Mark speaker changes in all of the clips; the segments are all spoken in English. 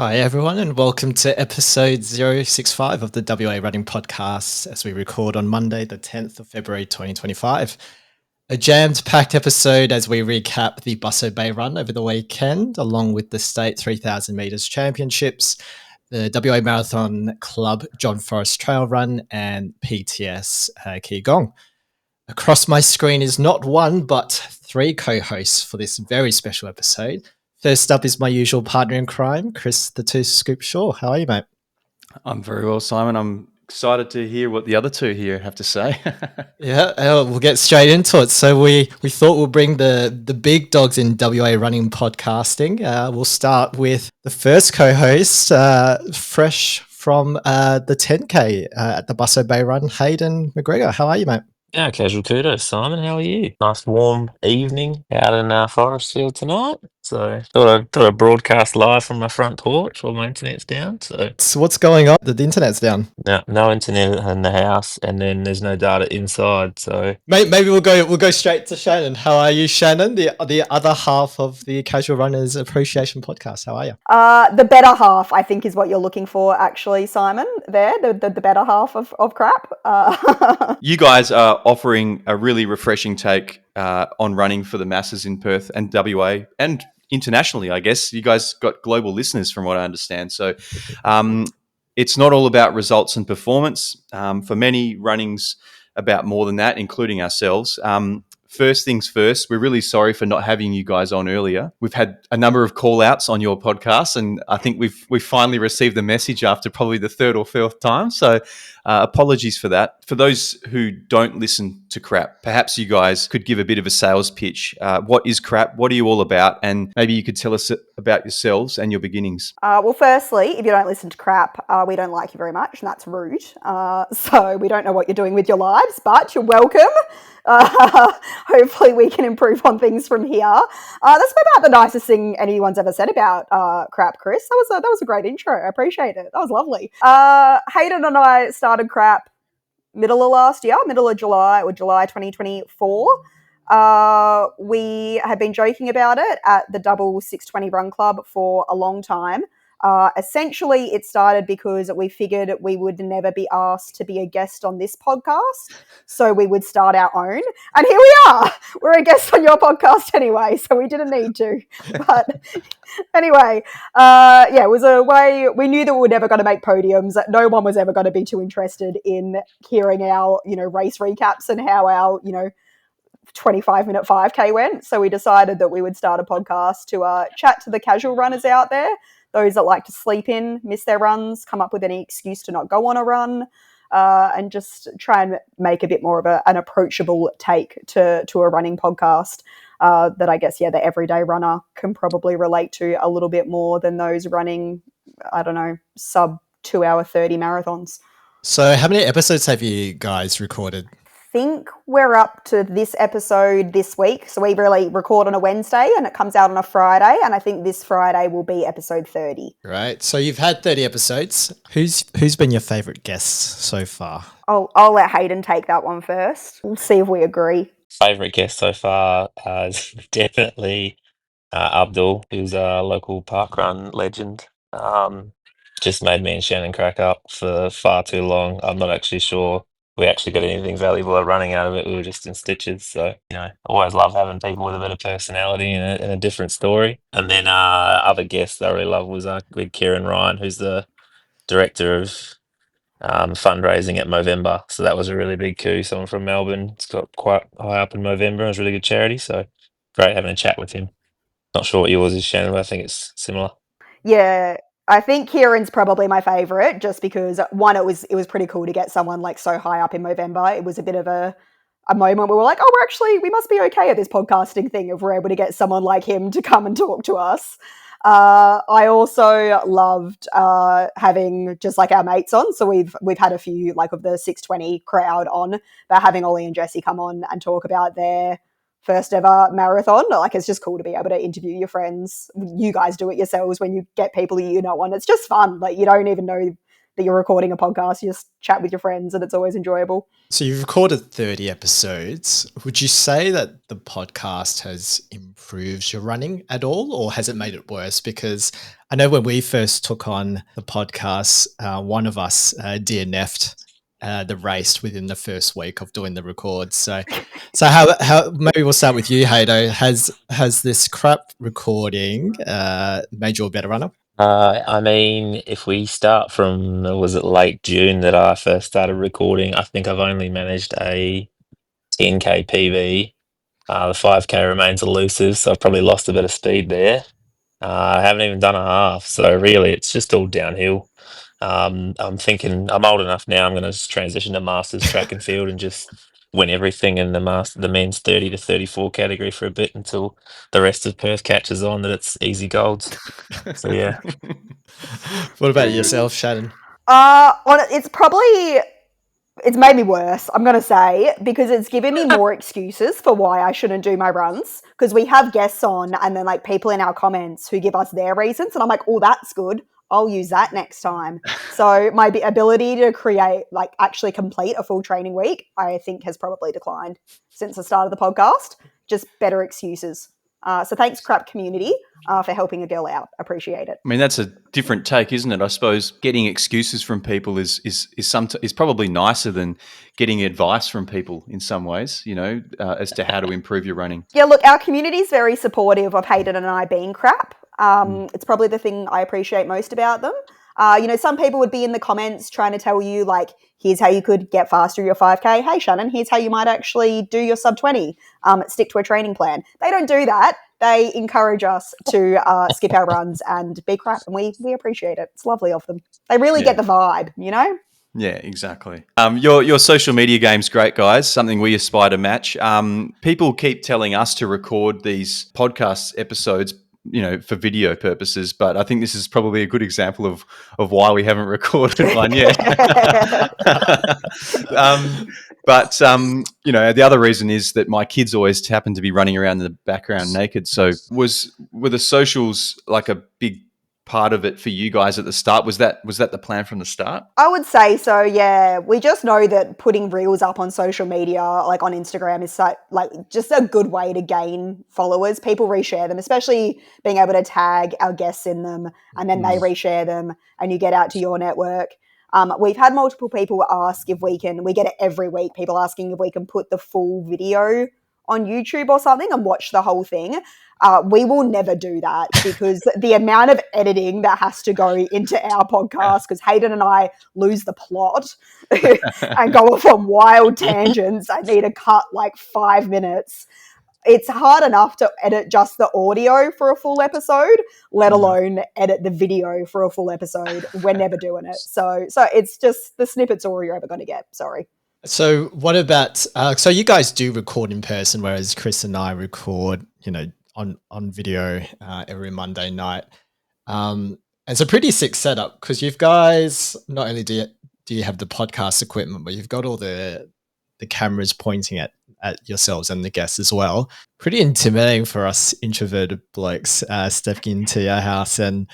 Speaker 1: Hi everyone and welcome to episode 065 of the WA Running Podcast as we record on Monday the 10th of February 2025. A jammed-packed episode as we recap the Busselton Bay Run over the weekend along with the State 3000 metres Championships, the WA Marathon Club John Forrest Trail Run and PTS Gong. Across my screen is not one but three co-hosts for this very special episode. First up is my usual partner in crime, Chris the Two Scoop Shaw. How are you, mate?
Speaker 2: I'm very well, Simon. I'm excited to hear what the other two here have to say.
Speaker 1: Yeah, we'll get straight into it. So we thought we'll bring the big dogs in WA running podcasting. We'll start with the first co-host, fresh from the 10K at the Busselton Bay Run, Hayden McGregor. How are you, mate?
Speaker 3: Yeah, casual kudos, Simon. How are you? Nice warm evening out in Forrest Field tonight. So thought I'd broadcast live from my front porch while my internet's down. So
Speaker 1: what's going on? The internet's down.
Speaker 3: no internet in the house, and then there's no data inside. So
Speaker 1: maybe we'll go straight to Shannon. How are you, Shannon? The other half of the Casual Runners Appreciation Podcast. How are you?
Speaker 4: The better half, I think, is what you're looking for, actually, Simon. There, the better half of crap.
Speaker 2: You guys are offering a really refreshing take on running for the masses in Perth and WA and internationally, I guess. You guys got global listeners from what I understand. So it's not all about results and performance. For many, running's about more than that, including ourselves. First things first, we're really sorry for not having you guys on earlier. We've had a number of call-outs on your podcast, and I think we've finally received the message after probably the third or fourth time. So apologies for that. For those who don't listen to crap, perhaps you guys could give a bit of a sales pitch. What is crap? What are you all about? And maybe you could tell us about yourselves and your beginnings.
Speaker 4: Well, firstly, if you don't listen to crap, we don't like you very much, and that's rude. So we don't know what you're doing with your lives, but you're welcome. Hopefully we can improve on things from here. That's about the nicest thing anyone's ever said about crap, Chris. That was a great intro. I appreciate it. That was lovely. Hayden and I started crap middle of July 2024. We had been joking about it at the Double 620 Run Club for a long time. Essentially, it started because we figured we would never be asked to be a guest on this podcast, so we would start our own. And here we are. We're a guest on your podcast anyway, so we didn't need to. But anyway, it was a way. We knew that we were never going to make podiums, that no one was ever going to be too interested in hearing our, race recaps and how our, 25-minute 5K went. So we decided that we would start a podcast to chat to the casual runners out there, those that like to sleep in, miss their runs, come up with any excuse to not go on a run, and just try and make a bit more of an approachable take to a running podcast that I guess, the everyday runner can probably relate to a little bit more than those running, I don't know, sub 2 hour 30 marathons.
Speaker 1: So how many episodes have you guys recorded?
Speaker 4: Think we're up to this episode this week. So we really record on a Wednesday and it comes out on a Friday. And I think this Friday will be episode 30.
Speaker 1: Right. So you've had 30 episodes. Who's been your favourite guest so far?
Speaker 4: I'll let Hayden take that one first. We'll see if we agree.
Speaker 3: Favourite guest so far is definitely Abdul, who's a local parkrun legend. Just made me and Shannon crack up for far too long. I'm not actually sure we actually got anything valuable running out of it. We were just in stitches. So, always love having people with a bit of personality and a different story. And then other guests I really love was with Kieran Ryan, who's the director of fundraising at Movember. So that was a really big coup. Someone from Melbourne. It's got quite high up in Movember. It was a really good charity. So great having a chat with him. Not sure what yours is, Shannon, but I think it's similar.
Speaker 4: Yeah, I think Kieran's probably my favourite, just because one, it was pretty cool to get someone like so high up in Movember. It was a bit of a moment where we're like, we must be okay at this podcasting thing if we're able to get someone like him to come and talk to us. I also loved having just like our mates on. So we've had a few like of the 620 crowd on, but having Ollie and Jesse come on and talk about their first ever marathon. Like, it's just cool to be able to interview your friends. You guys do it yourselves when you get people you know on. It's just fun. Like, you don't even know that you're recording a podcast. You just chat with your friends, and it's always enjoyable.
Speaker 1: So you've recorded 30 episodes. Would you say that the podcast has improved your running at all, or has it made it worse? Because I know when we first took on the podcast, one of us DNF'd the race within the first week of doing the record. So how maybe we'll start with you, Haydo. Has this crap recording made you a better runner?
Speaker 3: I mean, if we start from, was it late June that I first started recording? I think I've only managed a 10K PB. The 5K remains elusive, so I've probably lost a bit of speed there. I haven't even done a half, so really it's just all downhill. I'm thinking I'm old enough now. I'm going to transition to masters track and field and just win everything in the men's 30 to 34 category for a bit until the rest of Perth catches on that it's easy golds. So yeah.
Speaker 1: What about yourself, Shannon?
Speaker 4: It's made me worse, I'm going to say, because it's given me more excuses for why I shouldn't do my runs. Because we have guests on and then like people in our comments who give us their reasons. And I'm like, oh, that's good. I'll use that next time. So my ability to actually complete a full training week, I think has probably declined since the start of the podcast. Just better excuses. So thanks, crap community, for helping a girl out. Appreciate it.
Speaker 2: I mean, that's a different take, isn't it? I suppose getting excuses from people is probably nicer than getting advice from people in some ways, as to how to improve your running.
Speaker 4: Yeah, look, our community is very supportive of Hayden and I being crap. It's probably the thing I appreciate most about them. Some people would be in the comments trying to tell you, like, here's how you could get faster your 5K. Hey, Shannon, here's how you might actually do your sub 20. Stick to a training plan. They don't do that. They encourage us to skip our runs and be crap, and we appreciate it. It's lovely of them. They really get the vibe,
Speaker 2: Yeah, exactly. Your social media game's great, guys. Something we aspire to match. People keep telling us to record these podcast episodes, for video purposes, but I think this is probably a good example of why we haven't recorded one yet. The other reason is that my kids always happen to be running around in the background naked. So were the socials like a big part of it for you guys at the start? Was that the plan from the start?
Speaker 4: I would say so, yeah. We just know that putting reels up on social media, like on Instagram, is just a good way to gain followers. People reshare them, especially being able to tag our guests in them, and then they reshare them and you get out to your network. We've had multiple people ask if we get it every week, people asking if we can put the full video on YouTube or something and watch the whole thing. We will never do that because the amount of editing that has to go into our podcast, because Hayden and I lose the plot and go off on wild tangents. I need to cut like 5 minutes. It's hard enough to edit just the audio for a full episode, let alone edit the video for a full episode. We're never doing it. So it's just the snippet's all you're ever going to get. Sorry.
Speaker 1: So what about, so you guys do record in person, whereas Chris and I record, on video every Monday night. It's a pretty sick setup because you guys, not only do you have the podcast equipment, but you've got all the cameras pointing at yourselves and the guests as well. Pretty intimidating for us introverted blokes stepping into your house and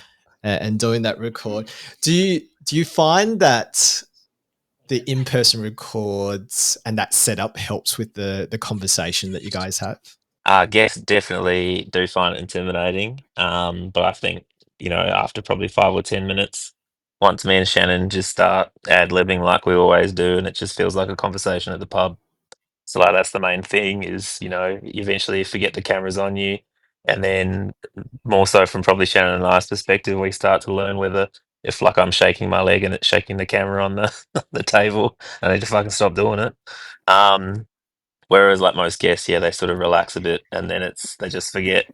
Speaker 1: doing that record. Do you find that the in-person records and that setup helps with the conversation that you guys have?
Speaker 3: I guess definitely do find it intimidating. But I think, after probably 5 or 10 minutes, once me and Shannon just start ad-libbing like we always do, and it just feels like a conversation at the pub. So that's the main thing is, eventually you forget the camera's on you. And then more so from probably Shannon and I's perspective, we start to learn whether if like I'm shaking my leg and it's shaking the camera on the the table, I need to fucking stop doing it. Whereas like most guests, they sort of relax a bit and then they just forget.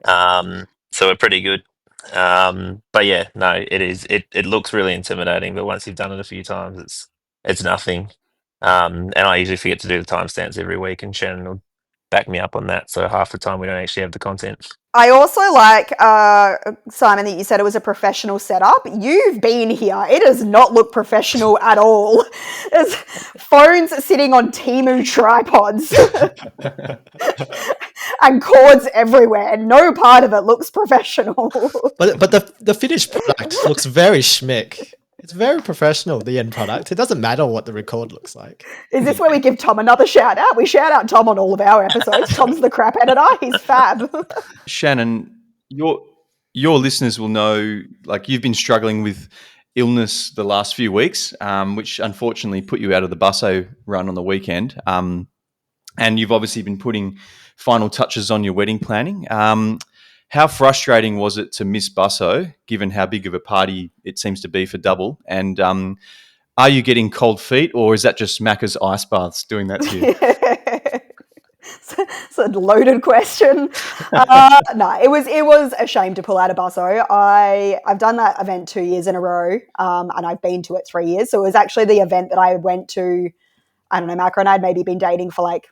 Speaker 3: So we're pretty good. But yeah, no, it is. It looks really intimidating, but once you've done it a few times, it's nothing. And I usually forget to do the timestamps every week, and Shannon will back me up on that. So half the time we don't actually have the content.
Speaker 4: I also like, Simon, that you said it was a professional setup. You've been here. It does not look professional at all. There's phones sitting on Temu tripods and cords everywhere. No part of it looks professional.
Speaker 1: But the finished product looks very schmick. It's very professional, the end product. It doesn't matter what the record looks like.
Speaker 4: Is this where we give Tom another shout out? We shout out Tom on all of our episodes. Tom's the crap editor. He's fab.
Speaker 2: Shannon, your listeners will know, like, you've been struggling with illness the last few weeks, which unfortunately put you out of the Busso run on the weekend. And you've obviously been putting final touches on your wedding planning. How frustrating was it to miss Busso, given how big of a party it seems to be for double? And are you getting cold feet, or is that just Macca's ice baths doing that to you?
Speaker 4: It's a loaded question. No, it was a shame to pull out of Busso. I've done that event 2 years in a row, and I've been to it 3 years. So it was actually the event that I went to. I don't know, Macca and I had maybe been dating for like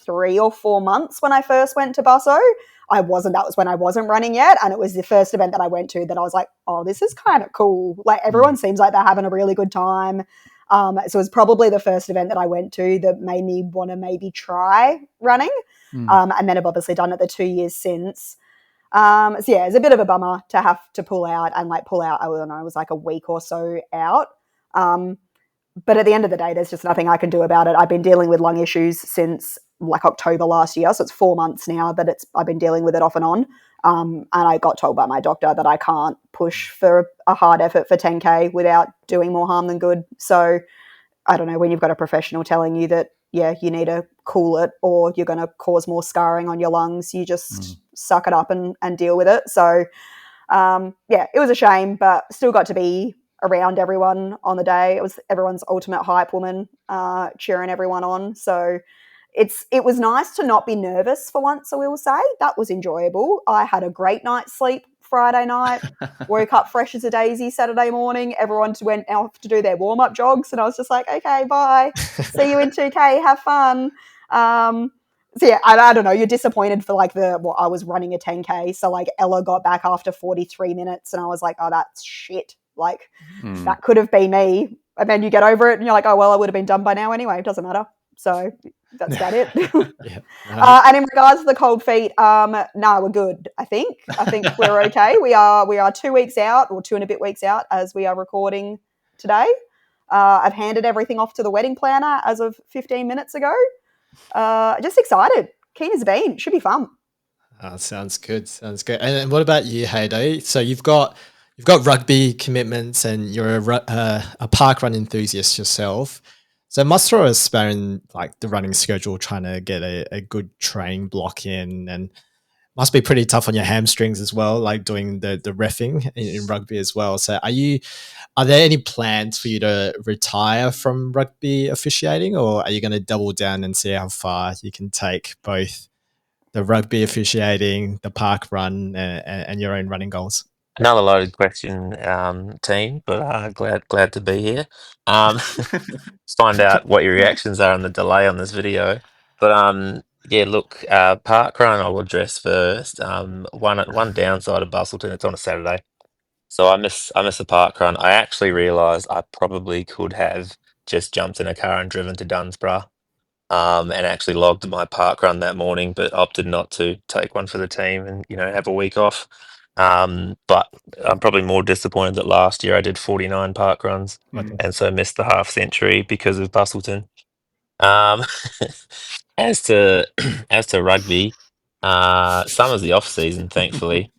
Speaker 4: 3 or 4 months when I first went to Busso. That was when I wasn't running yet. And it was the first event that I went to that I was like, oh, this is kind of cool. Like, everyone seems like they're having a really good time. So it was probably the first event that I went to that made me want to maybe try running. And then I've obviously done it the 2 years since. So yeah, it's a bit of a bummer to have to pull out, I don't know, it was like a week or so out. But at the end of the day, there's just nothing I can do about it. I've been dealing with lung issues since like October last year. So it's 4 months now that I've been dealing with it off and on. And I got told by my doctor that I can't push for a hard effort for 10K without doing more harm than good. So I don't know, when you've got a professional telling you that, yeah, you need to cool it or you're going to cause more scarring on your lungs, you just suck it up and deal with it. So yeah, it was a shame, but still got to be around everyone on the day. It was everyone's ultimate hype woman, cheering everyone on. So it was nice to not be nervous for once, I will say. That was enjoyable. I had a great night's sleep Friday night, woke up fresh as a daisy Saturday morning. Everyone went off to do their warm-up jogs, and I was just like, okay, bye. See you in 2K. Have fun. So yeah, I don't know. You're disappointed for like I was running a 10K. So like Ella got back after 43 minutes, and I was like, oh, that's shit. Like that could have been me. And then you get over it and you're like, oh, well, I would have been done by now anyway. It doesn't matter. So that's about it.
Speaker 1: Yeah.
Speaker 4: And in regards to the cold feet, no, we're good. I think we're okay. We are 2 weeks out, or 2 and a bit weeks out as we are recording today. I've handed everything off to the wedding planner as of 15 minutes ago. Just excited. Keen as a bean. Should be fun.
Speaker 1: Sounds good. And what about you, Hayden? So you've got rugby commitments, and you're a park run enthusiast yourself. So it must throw a spanner in like the running schedule, trying to get a good train block in, and must be pretty tough on your hamstrings as well, like doing the reffing in rugby as well. So are there any plans for you to retire from rugby officiating, or are you going to double down and see how far you can take both the rugby officiating, the park run, and your own running goals?
Speaker 3: Another loaded question, team, but glad to be here. Let's find out what your reactions are on the delay on this video. But yeah, look, parkrun I'll address first. One downside of Busselton, it's on a Saturday, so I miss the parkrun. I actually realised I probably could have just jumped in a car and driven to Dunsborough, and actually logged my park run that morning, but opted not to take one for the team and have a week off. But I'm probably more disappointed that last year I did 49 park runs and so missed the half century because of Busselton. As to rugby, summer's the off season, thankfully,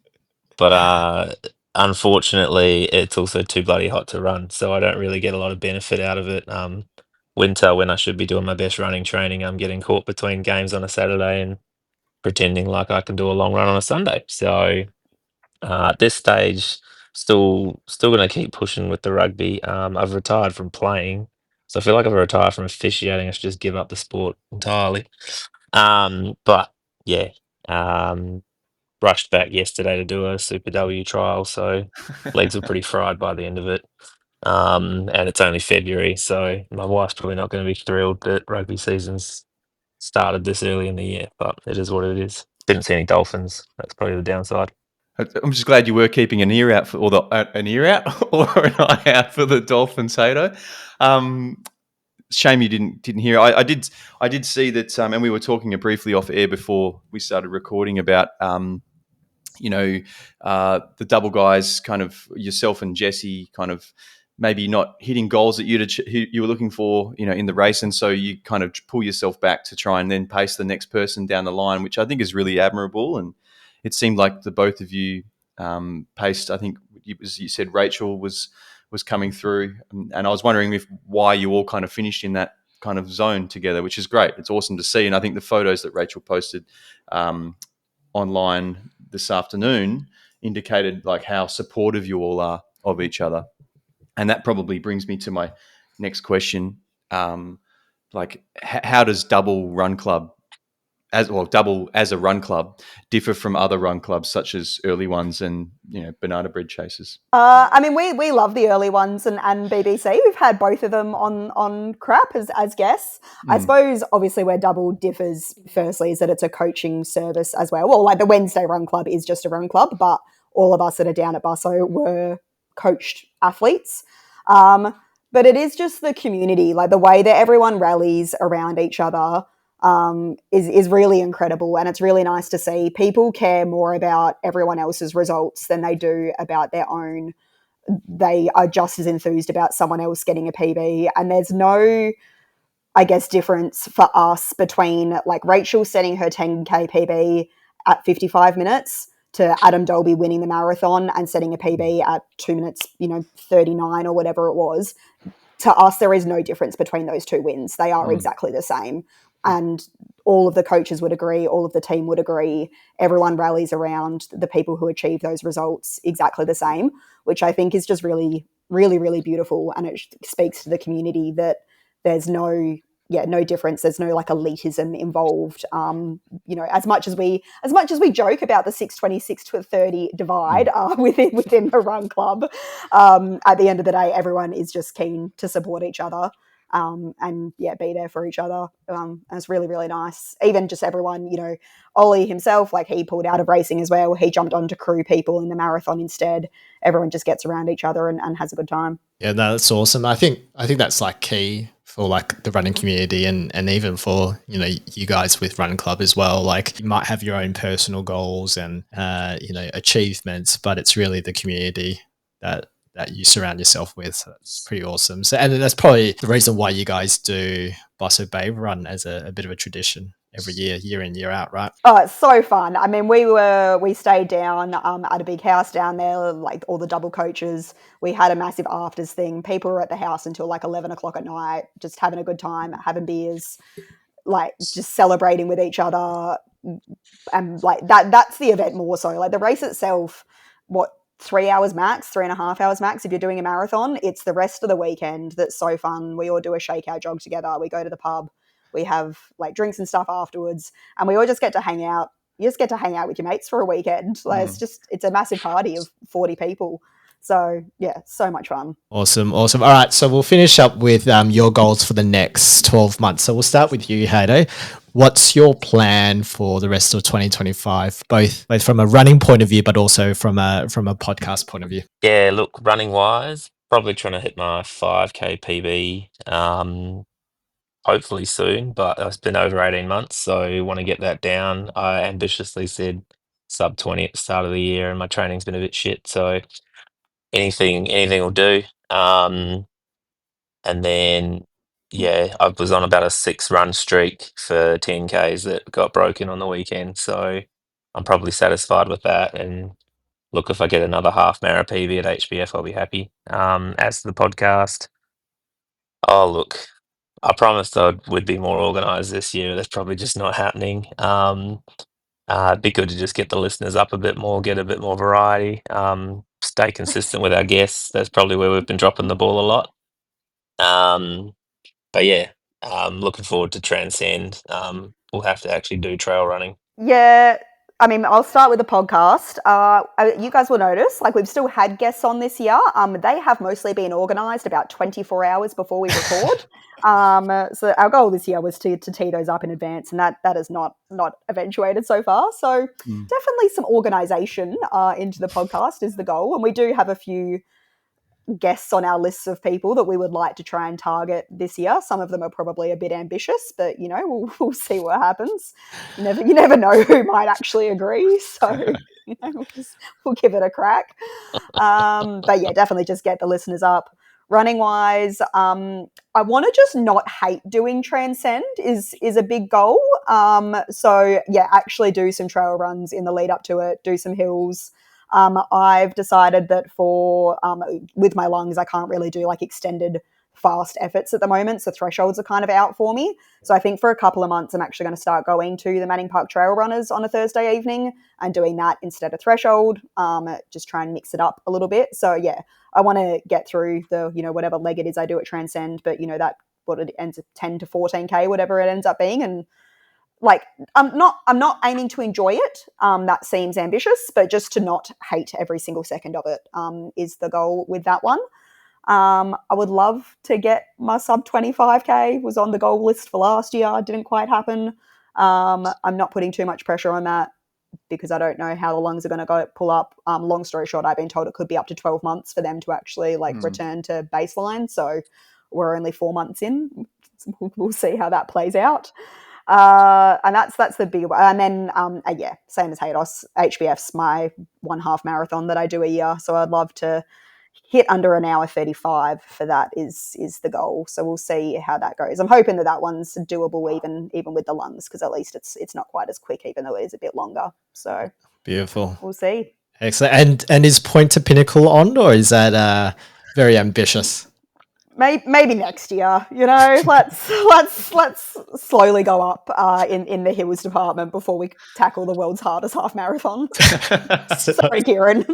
Speaker 3: but unfortunately it's also too bloody hot to run, so I don't really get a lot of benefit out of it. Winter, when I should be doing my best running training, I'm getting caught between games on a Saturday and pretending like I can do a long run on a Sunday. So at this stage, still going to keep pushing with the rugby. I've retired from playing, so I feel like if I retire from officiating, I should just give up the sport entirely. But yeah, rushed back yesterday to do a Super W trial, so legs were pretty fried by the end of it. And it's only February, so my wife's probably not going to be thrilled that rugby season's started this early in the year, but it is what it is. Didn't see any dolphins. That's probably the downside.
Speaker 2: I'm just glad you were keeping an ear out or an ear out or an eye out for the Dolphins, Hato. Shame you didn't hear. I did see that, and we were talking briefly off air before we started recording about the double guys, kind of yourself and Jesse, kind of maybe not hitting goals that you were looking for, in the race, and so you kind of pull yourself back to try and then pace the next person down the line, which I think is really admirable. And it seemed like the both of you paced. I think you said Rachel was coming through, and I was wondering why you all kind of finished in that kind of zone together, which is great. It's awesome to see, and I think the photos that Rachel posted online this afternoon indicated like how supportive you all are of each other. And that probably brings me to my next question. How does Double as a run club differ from other run clubs such as Early Ones and banana bread chasers?
Speaker 4: I mean, we love the Early Ones and BBC. We've had both of them on Crap as guests. I suppose, obviously, where Double differs, firstly, is that it's a coaching service as well. Well, like the Wednesday Run Club is just a run club, but all of us that are down at Busso were coached athletes. But it is just the community, like the way that everyone rallies around each other is really incredible. And it's really nice to see people care more about everyone else's results than they do about their own. They are just as enthused about someone else getting a PB. And there's no, I guess, difference for us between like Rachel setting her 10K PB at 55 minutes to Adam Dolby winning the marathon and setting a PB at 2 minutes, 39 or whatever it was. To us, there is no difference between those two wins. They are exactly the same. And all of the coaches would agree, all of the team would agree. Everyone rallies around the people who achieve those results exactly the same, which I think is just really, really, really beautiful. And it speaks to the community that there's no difference. There's no like elitism involved. As much as we joke about the 626 to 30 divide within the run club, at the end of the day, everyone is just keen to support each other. Be there for each other. And it's really, really nice. Even just everyone, Ollie himself, like he pulled out of racing as well. He jumped on to crew people in the marathon instead. Everyone just gets around each other and has a good time.
Speaker 1: Yeah, that's awesome. I think that's like key for like the running community and even for, you guys with Run Club as well. Like you might have your own personal goals and, achievements, but it's really the community that you surround yourself with. That's pretty awesome. So, and that's probably the reason why you guys do Busselton Bay Run as a bit of a tradition every year in, year out, right?
Speaker 4: Oh, it's so fun. I mean, we stayed down at a big house down there, like all the double coaches. We had a massive afters thing. People were at the house until like 11 o'clock at night, just having a good time, having beers, like just celebrating with each other. And like that's the event more so. Like the race itself, 3 hours max, 3.5 hours max if you're doing a marathon. It's the rest of the weekend that's so fun. We all do a shakeout jog together. We go to the pub. We have like drinks and stuff afterwards, and we all just get to hang out. You just get to hang out with your mates for a weekend. Like it's a massive party of 40 people. So yeah, so much fun.
Speaker 1: Awesome. All right, so we'll finish up with your goals for the next 12 months. So we'll start with you, Hayden. What's your plan for the rest of 2025, both from a running point of view, but also from a podcast point of view?
Speaker 3: Yeah, look, running wise, probably trying to hit my 5K PB. Hopefully soon, but it's been over 18 months, so want to get that down. I ambitiously said sub 20 at the start of the year, and my training's been a bit shit, so anything will do. And then, yeah, I was on about a 6-run streak for 10Ks that got broken on the weekend, so I'm probably satisfied with that. And look, if I get another half mara PB at HBF, I'll be happy. As to the podcast, oh, look, I promised I would be more organised this year. That's probably just not happening. It'd be good to just get the listeners up a bit more, get a bit more variety, stay consistent with our guests. That's probably where we've been dropping the ball a lot. But yeah, looking forward to Transcend. We'll have to actually do trail running.
Speaker 4: Yeah, I mean, I'll start with the podcast. You guys will notice, like, we've still had guests on this year. They have mostly been organised about 24 hours before we record. So our goal this year was to tee those up in advance, and that has not eventuated so far. So definitely some organisation into the podcast is the goal. And we do have a few guests on our lists of people that we would like to try and target this year. Some of them are probably a bit ambitious, but we'll see what happens. You never know who might actually agree, so we'll give it a crack. But yeah, definitely just get the listeners up, running wise, I want to just not hate doing Transcend is a big goal. So yeah, actually do some trail runs in the lead up to it, do some hills. I've decided that for with my lungs, I can't really do like extended fast efforts at the moment, so thresholds are kind of out for me. So I think for a couple of months, I'm actually going to start going to the Manning Park Trail Runners on a Thursday evening and doing that instead of threshold. Just try and mix it up a little bit. So yeah, I want to get through the, whatever leg it is I do at Transcend, but that what it ends at 10 to 14k, whatever it ends up being. And like, I'm not aiming to enjoy it. That seems ambitious, but just to not hate every single second of it is the goal with that one. I would love to get my sub 25k, was on the goal list for last year. Didn't quite happen. I'm not putting too much pressure on that because I don't know how the lungs are going to go pull up. Long story short, I've been told it could be up to 12 months for them to actually return to baseline. So we're only 4 months in. We'll see how that plays out. And that's the big one. And then, same as Haydos, HBF's my 1/2 marathon that I do a year. So I'd love to hit under an hour 35 for that is the goal. So we'll see how that goes. I'm hoping that one's doable even with the lungs, because at least it's not quite as quick, even though it is a bit longer. So
Speaker 1: beautiful.
Speaker 4: We'll see.
Speaker 1: Excellent. And is Point to Pinnacle on, or is that very ambitious?
Speaker 4: Maybe next year, let's slowly go up in the hills department before we tackle the world's hardest half marathon. Sorry, Kieran.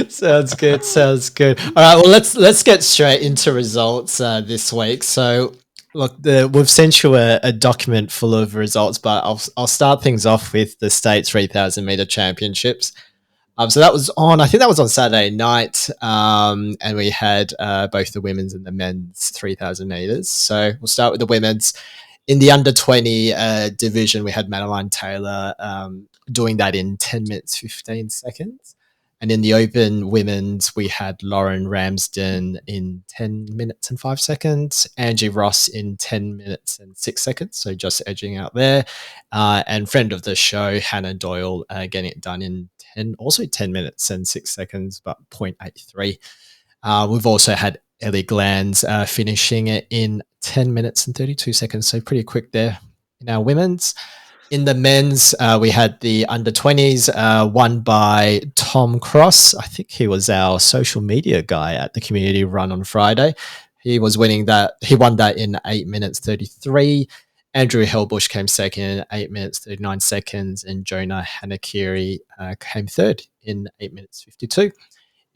Speaker 1: Sounds good. All right, well, let's get straight into results this week. So, look, we've sent you a document full of results, but I'll start things off with the state 3,000 meter championships. So that was on, I think that was on Saturday night, and we had both the women's and the men's 3,000 meters. So we'll start with the women's. In the under 20 division, we had Madeline Taylor doing that in 10 minutes 15 seconds. And in the open women's, we had Lauren Ramsden in 10 minutes and 5 seconds, Angie Ross in 10 minutes and 6 seconds, so just edging out there. And friend of the show, Hannah Doyle, getting it done in 10 minutes and 6 seconds, but 0.83. We've also had Ellie Glanz finishing it in 10 minutes and 32 seconds, so pretty quick there in our women's. In the men's, we had the under 20s won by Tom Cross. I think he was our social media guy at the community run on Friday. He was winning that. He won that in 8 minutes 33. Andrew Hellbush came second in 8 minutes 39 seconds, and Jonah Hanakiri came third in 8 minutes 52.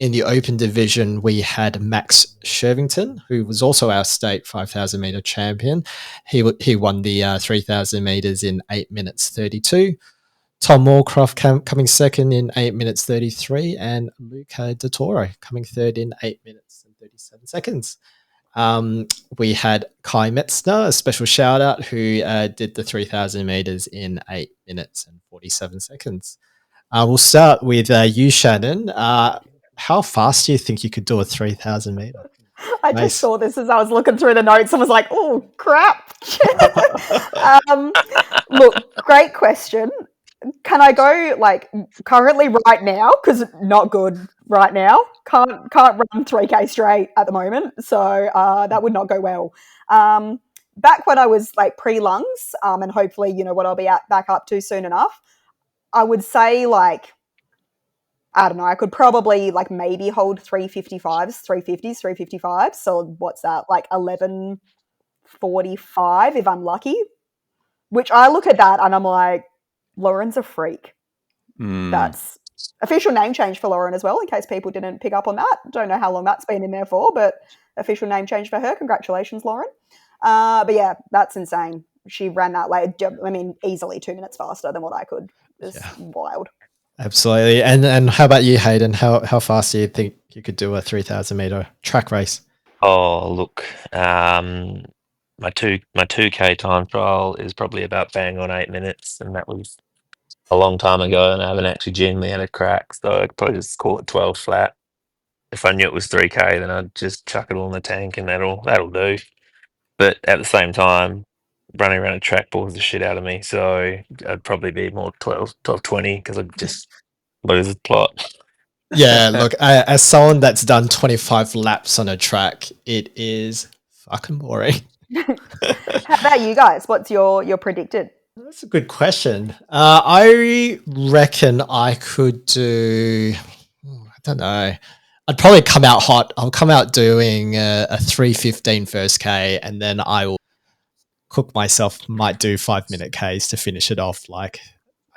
Speaker 1: In the open division, we had Max Shervington, who was also our state 5,000 meter champion. He won the 3,000 meters in 8 minutes 32. Tom Moorcroft coming second in 8 minutes 33, and Luca De Toro coming third in 8 minutes and 37 seconds. We had Kai Metzner, a special shout out, who did the 3,000 meters in 8 minutes and 47 seconds. We'll start with you, Shannon. How fast do you think you could do a 3,000 meter?
Speaker 4: I just saw this as I was looking through the notes and was like, oh, crap. Look, great question. Can I go currently right now? Because not good right now. Can't run 3K straight at the moment. So that would not go well. Back when I was pre-lungs, and hopefully, what I'll be back up to soon enough, I would say I don't know, I could probably maybe hold 355s, 350s, 355s. So what's that? 11:45 if I'm lucky. Which I look at that and I'm like, Lauren's a freak. That's official name change for Lauren as well, in case people didn't pick up on that. Don't know how long that's been in there for, but official name change for her. Congratulations, Lauren. But yeah, that's insane. She ran that easily 2 minutes faster than what I could. It's wild.
Speaker 1: Absolutely. And how about you, Hayden? How fast do you think you could do a 3,000 meter track race?
Speaker 3: Oh, look, my 2K time trial is probably about bang on 8 minutes, and that was a long time ago, and I haven't actually genuinely had a crack, so I'd probably just call it 12 flat. If I knew it was 3K, then I'd just chuck it all in the tank, and that'll do. But at the same time, running around a track bores the shit out of me, so I'd probably be more 12:20 because I'd just lose the plot.
Speaker 1: Yeah, look, as someone that's done 25 laps on a track, it is fucking boring.
Speaker 4: How about you guys? What's your predicted?
Speaker 1: That's a good question. I reckon I could do, I don't know. I'd probably come out hot. I'll come out doing a 3:15 first K, and then I will cook myself, might do 5-minute Ks to finish it off. Like,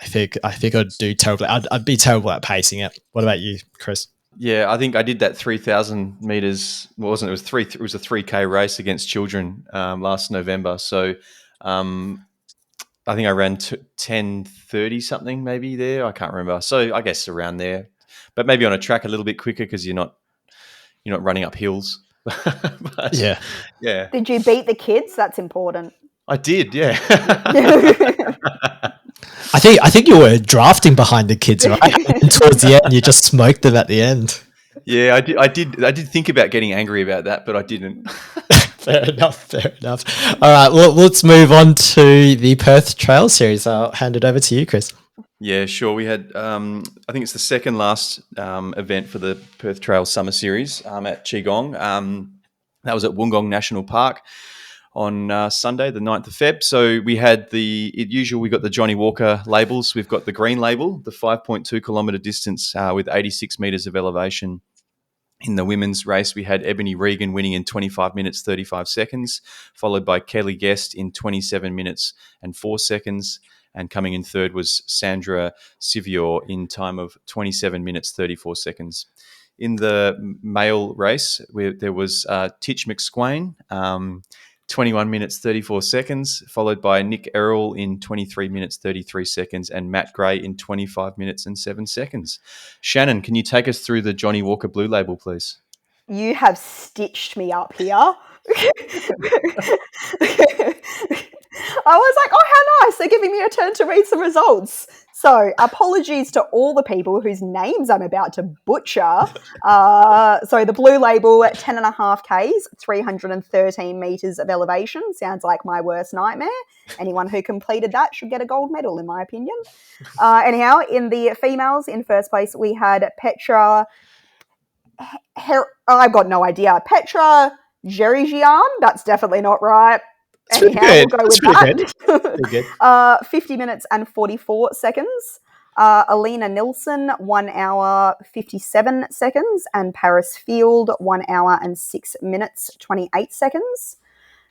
Speaker 1: I think I'd do terribly. I'd be terrible at pacing it. What about you, Chris?
Speaker 2: Yeah, I think I did that 3,000 meters. Well, wasn't it? It was a 3K race against children last November. So I think I ran 10:30 something maybe there. I can't remember. So I guess around there, but maybe on a track a little bit quicker because you're not running up hills. But, yeah.
Speaker 4: Did you beat the kids? That's important.
Speaker 2: I did. Yeah.
Speaker 1: I think you were drafting behind the kids, right? And towards the end, you just smoked them at the end.
Speaker 2: Yeah, I did think about getting angry about that, but I didn't.
Speaker 1: Fair enough. All right, well, let's move on to the Perth Trail Series. I'll hand it over to you, Chris.
Speaker 2: Yeah, sure. We had, I think it's the second last event for the Perth Trail Summer Series at Gong. That was at Wollongong National Park on Sunday, the 9th of Feb. So we had we got the Johnny Walker labels. We've got the green label, the 5.2 kilometre distance with 86 metres of elevation. In the women's race, we had Ebony Regan winning in 25 minutes, 35 seconds, followed by Kelly Guest in 27 minutes and 4 seconds. And coming in third was Sandra Sivior in time of 27 minutes, 34 seconds. In the male race, there was Titch McSwain, 21 minutes, 34 seconds, followed by Nick Errol in 23 minutes, 33 seconds, and Matt Gray in 25 minutes and 7 seconds. Shannon, can you take us through the Johnny Walker Blue Label, please?
Speaker 4: You have stitched me up here. I was like, oh, how nice. They're giving me a turn to read some results. So apologies to all the people whose names I'm about to butcher. So the blue label at 10.5 Ks, 313 metres of elevation. Sounds like my worst nightmare. Anyone who completed that should get a gold medal, in my opinion. Anyhow, in the females, in first place, we had Petra... I've got no idea. Petra Jerigian? That's definitely not right. Anyhow, we'll go with that. 50 minutes and 44 seconds. Alina Nilsson, 1 hour 57 seconds. And Paris Field, 1 hour and 6 minutes 28 seconds.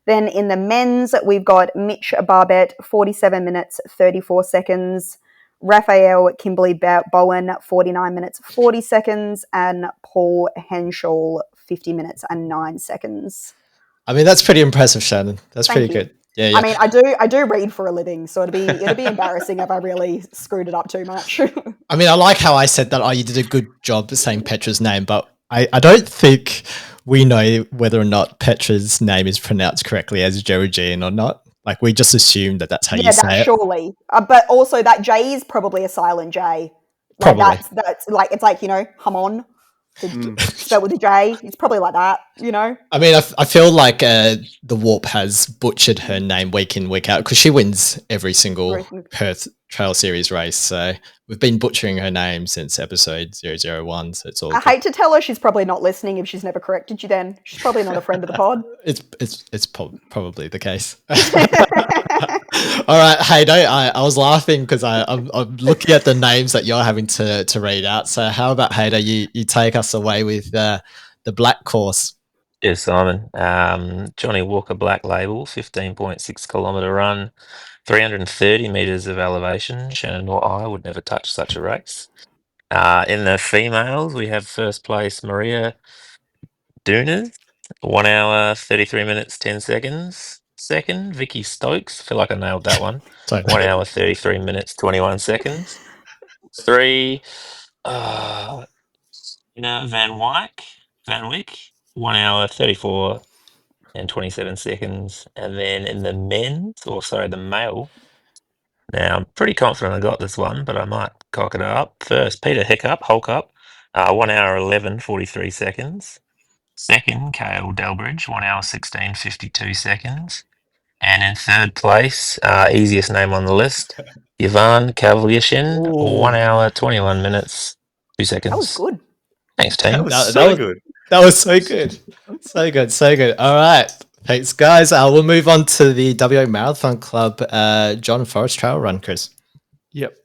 Speaker 4: Then in the men's, we've got Mitch Barbette, 47 minutes 34 seconds. Raphael Kimberly Bowen, 49 minutes 40 seconds. And Paul Henschel, 50 minutes and 9 seconds.
Speaker 1: I mean, that's pretty impressive, Shannon. That's pretty good. Yeah.
Speaker 4: I mean, I do read for a living, so it'd be embarrassing if I really screwed it up too much.
Speaker 1: I mean, I like how I said that. Oh, you did a good job saying Petra's name, but I don't think we know whether or not Petra's name is pronounced correctly as Geraldine or not. Like, we just assume that that's how you say it.
Speaker 4: Surely. But also that J is probably a silent J. Like
Speaker 1: probably.
Speaker 4: That's like, it's like, hum on. Spelled with a J. It's probably like that,
Speaker 1: I mean, I feel like the Warp has butchered her name week in, week out because she wins every single Perth Trail Series race. So we've been butchering her name since episode 001. So it's all.
Speaker 4: I hate to tell her she's probably not listening if she's never corrected you. Then she's probably not a friend of the pod.
Speaker 1: It's probably the case. All right, Hayden, I was laughing because I'm looking at the names that you're having to read out. So how about Hayden, you take us away with the black course?
Speaker 3: Yes, Simon. Johnny Walker Black Label, 15.6 kilometre run, 330 metres of elevation. Shannon or I would never touch such a race. In the females, we have first place Maria Doonas, 1 hour, 33 minutes, 10 seconds. Second, Vicky Stokes. Feel like I nailed that one. 1 hour, 33 minutes, 21 seconds. 3, Van Wyck, 1 hour, 34 and 27 seconds. And then in the the male. Now, I'm pretty confident I got this one, but I might cock it up. First, Peter Holcup, 1 hour, 11, 43 seconds. Second, Kale Delbridge, 1 hour, 16, 52 seconds. And in third place, easiest name on the list, Ivan Kavlyashin, 1 hour, 21 minutes, 2 seconds.
Speaker 4: That was good.
Speaker 3: Thanks, team.
Speaker 1: That was so good. So good. So good. All right. Thanks, guys. We'll move on to the WA Marathon Club John Forrest Trail Run, Chris.
Speaker 2: Yep.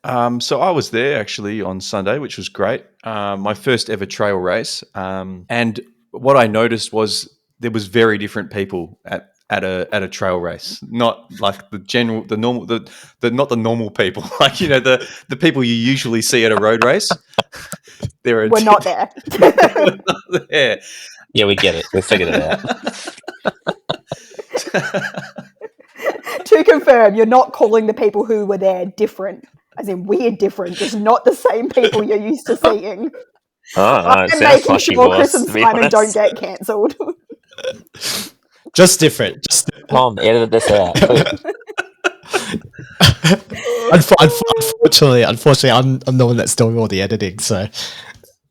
Speaker 2: So I was there actually on Sunday, which was great. My first ever trail race. And what I noticed was there was very different people at a trail race, not like not the normal people, like the people you usually see at a road race.
Speaker 4: We're not there.
Speaker 2: We're not there.
Speaker 3: Yeah, we get it. We figured it out.
Speaker 4: To confirm, you're not calling the people who were there different, as in weird different, just not the same people you're used to seeing.
Speaker 3: Oh, no,
Speaker 4: I'm making sure Chris and Simon don't get cancelled.
Speaker 1: Just different.
Speaker 3: Tom, edit this out.
Speaker 1: Unfortunately, I'm the one that's doing all the editing. So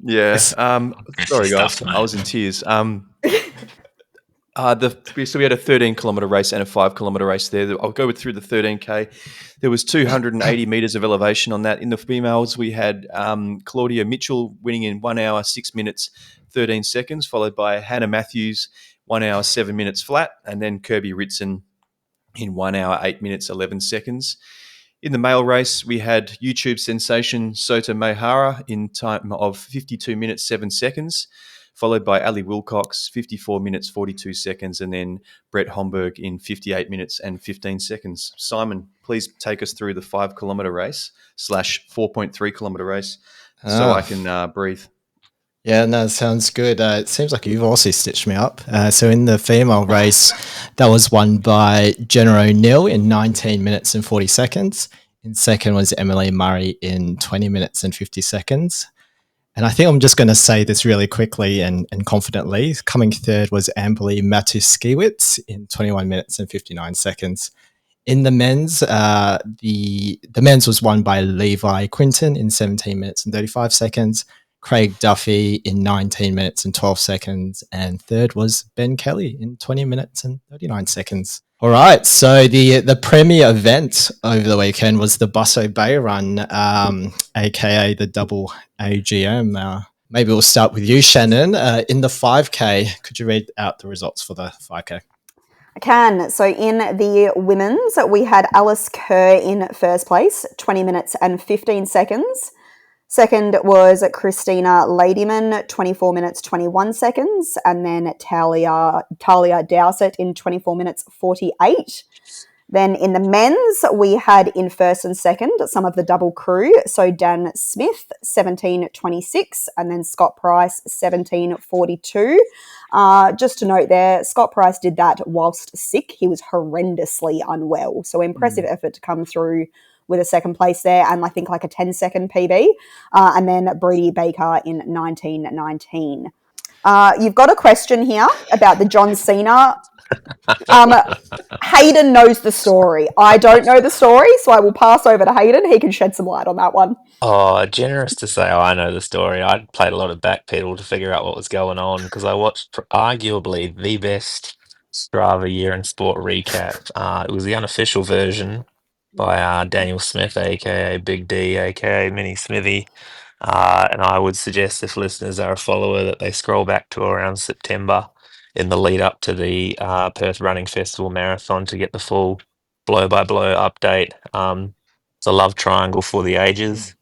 Speaker 2: yeah. Sorry, guys. I was in tears. So we had a 13-kilometer race and a 5-kilometer race there. I'll go through the 13K. There was 280 meters of elevation on that. In the females, we had Claudia Mitchell winning in 1 hour, 6 minutes, 13 seconds, followed by Hannah Matthews, 1 hour, 7 minutes flat, and then Kirby Ritson in 1 hour, 8 minutes, 11 seconds. In the male race, we had YouTube sensation Sota Mayhara in time of 52 minutes, 7 seconds, followed by Ali Wilcox, 54 minutes, 42 seconds, and then Brett Homburg in 58 minutes and 15 seconds. Simon, please take us through the 5-kilometer race / 4.3-kilometer race so I can breathe.
Speaker 1: Yeah, no, sounds good. It seems like you've also stitched me up. So in the female race, that was won by Jenna O'Neill in 19 minutes and 40 seconds. In second was Emily Murray in 20 minutes and 50 seconds. And I think I'm just going to say this really quickly and confidently. Coming third was Amberly Matuskiewicz in 21 minutes and 59 seconds. In the men's, the men's was won by Levi Quinton in 17 minutes and 35 seconds. Craig Duffy in 19 minutes and 12 seconds. And third was Ben Kelly in 20 minutes and 39 seconds. All right, so the premier event over the weekend was the Busselton Bay Run, aka the double AGM. Maybe we'll start with you, Shannon. In the 5K, could you read out the results for the 5K?
Speaker 4: I can. So in the women's, we had Alice Kerr in first place, 20 minutes and 15 seconds. Second was Christina Ladyman, 24 minutes, 21 seconds. And then Talia Dowsett in 24 minutes, 48. Then in the men's, we had in first and second some of the double crew. So Dan Smith, 17.26, and then Scott Price, 17.42. Just to note there, Scott Price did that whilst sick. He was horrendously unwell. So impressive effort to come through with a second place there, and I think like a 10-second PB. And then Brady Baker in 19.19. You've got a question here about the John Cena. Hayden knows the story. I don't know the story, so I will pass over to Hayden. He can shed some light on that one.
Speaker 3: Oh, generous to say I know the story. I played a lot of backpedal to figure out what was going on because I watched arguably the best Strava year in sport recap. It was the unofficial version by Daniel Smith, aka Big D, aka Mini Smithy. And I would suggest if listeners are a follower that they scroll back to around September in the lead up to the Perth Running Festival Marathon to get the full blow-by-blow update. It's a love triangle for the ages,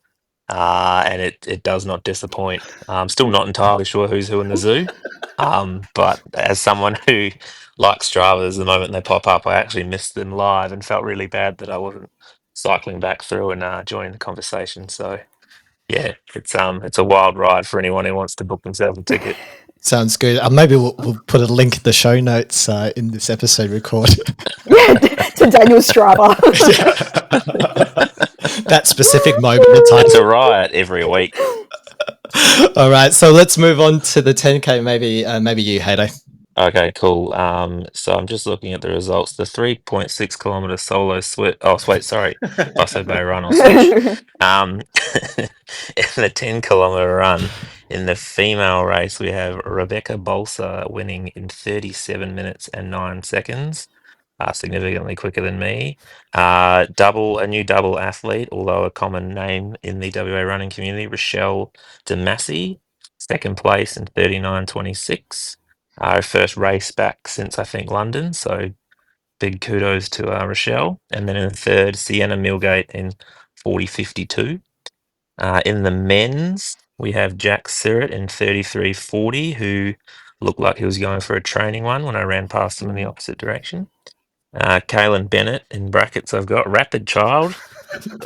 Speaker 3: and it does not disappoint. I'm still not entirely sure who's who in the zoo, but as someone who likes Stravas, the moment they pop up, I actually missed them live and felt really bad that I wasn't cycling back through and joining the conversation. So yeah, it's a wild ride for anyone who wants to book themselves a ticket.
Speaker 1: Sounds good. Maybe we'll put a link in the show notes in this episode record.
Speaker 4: Yeah, to Daniel's Strava.
Speaker 1: That specific moment in time.
Speaker 3: It's a riot every week.
Speaker 1: All right, so let's move on to the 10K. Maybe you, Hayden.
Speaker 3: Okay, cool. So I'm just looking at the results. The 3.6 kilometer solo switch. Oh, wait, sorry. Busselton Bay Run. I'll switch. In the 10-kilometer run, in the female race, we have Rebecca Bolsa winning in 37 minutes and 9 seconds, significantly quicker than me. A new double athlete, although a common name in the WA running community, Rochelle DeMassey, second place in 39.26. Our first race back since, I think, London. So big kudos to Rochelle. And then in third, Sienna Millgate in 40.52. In the men's, we have Jack Sirrett in 33.40, who looked like he was going for a training one when I ran past him in the opposite direction. Kaylin Bennett, in brackets, I've got Rapid Child,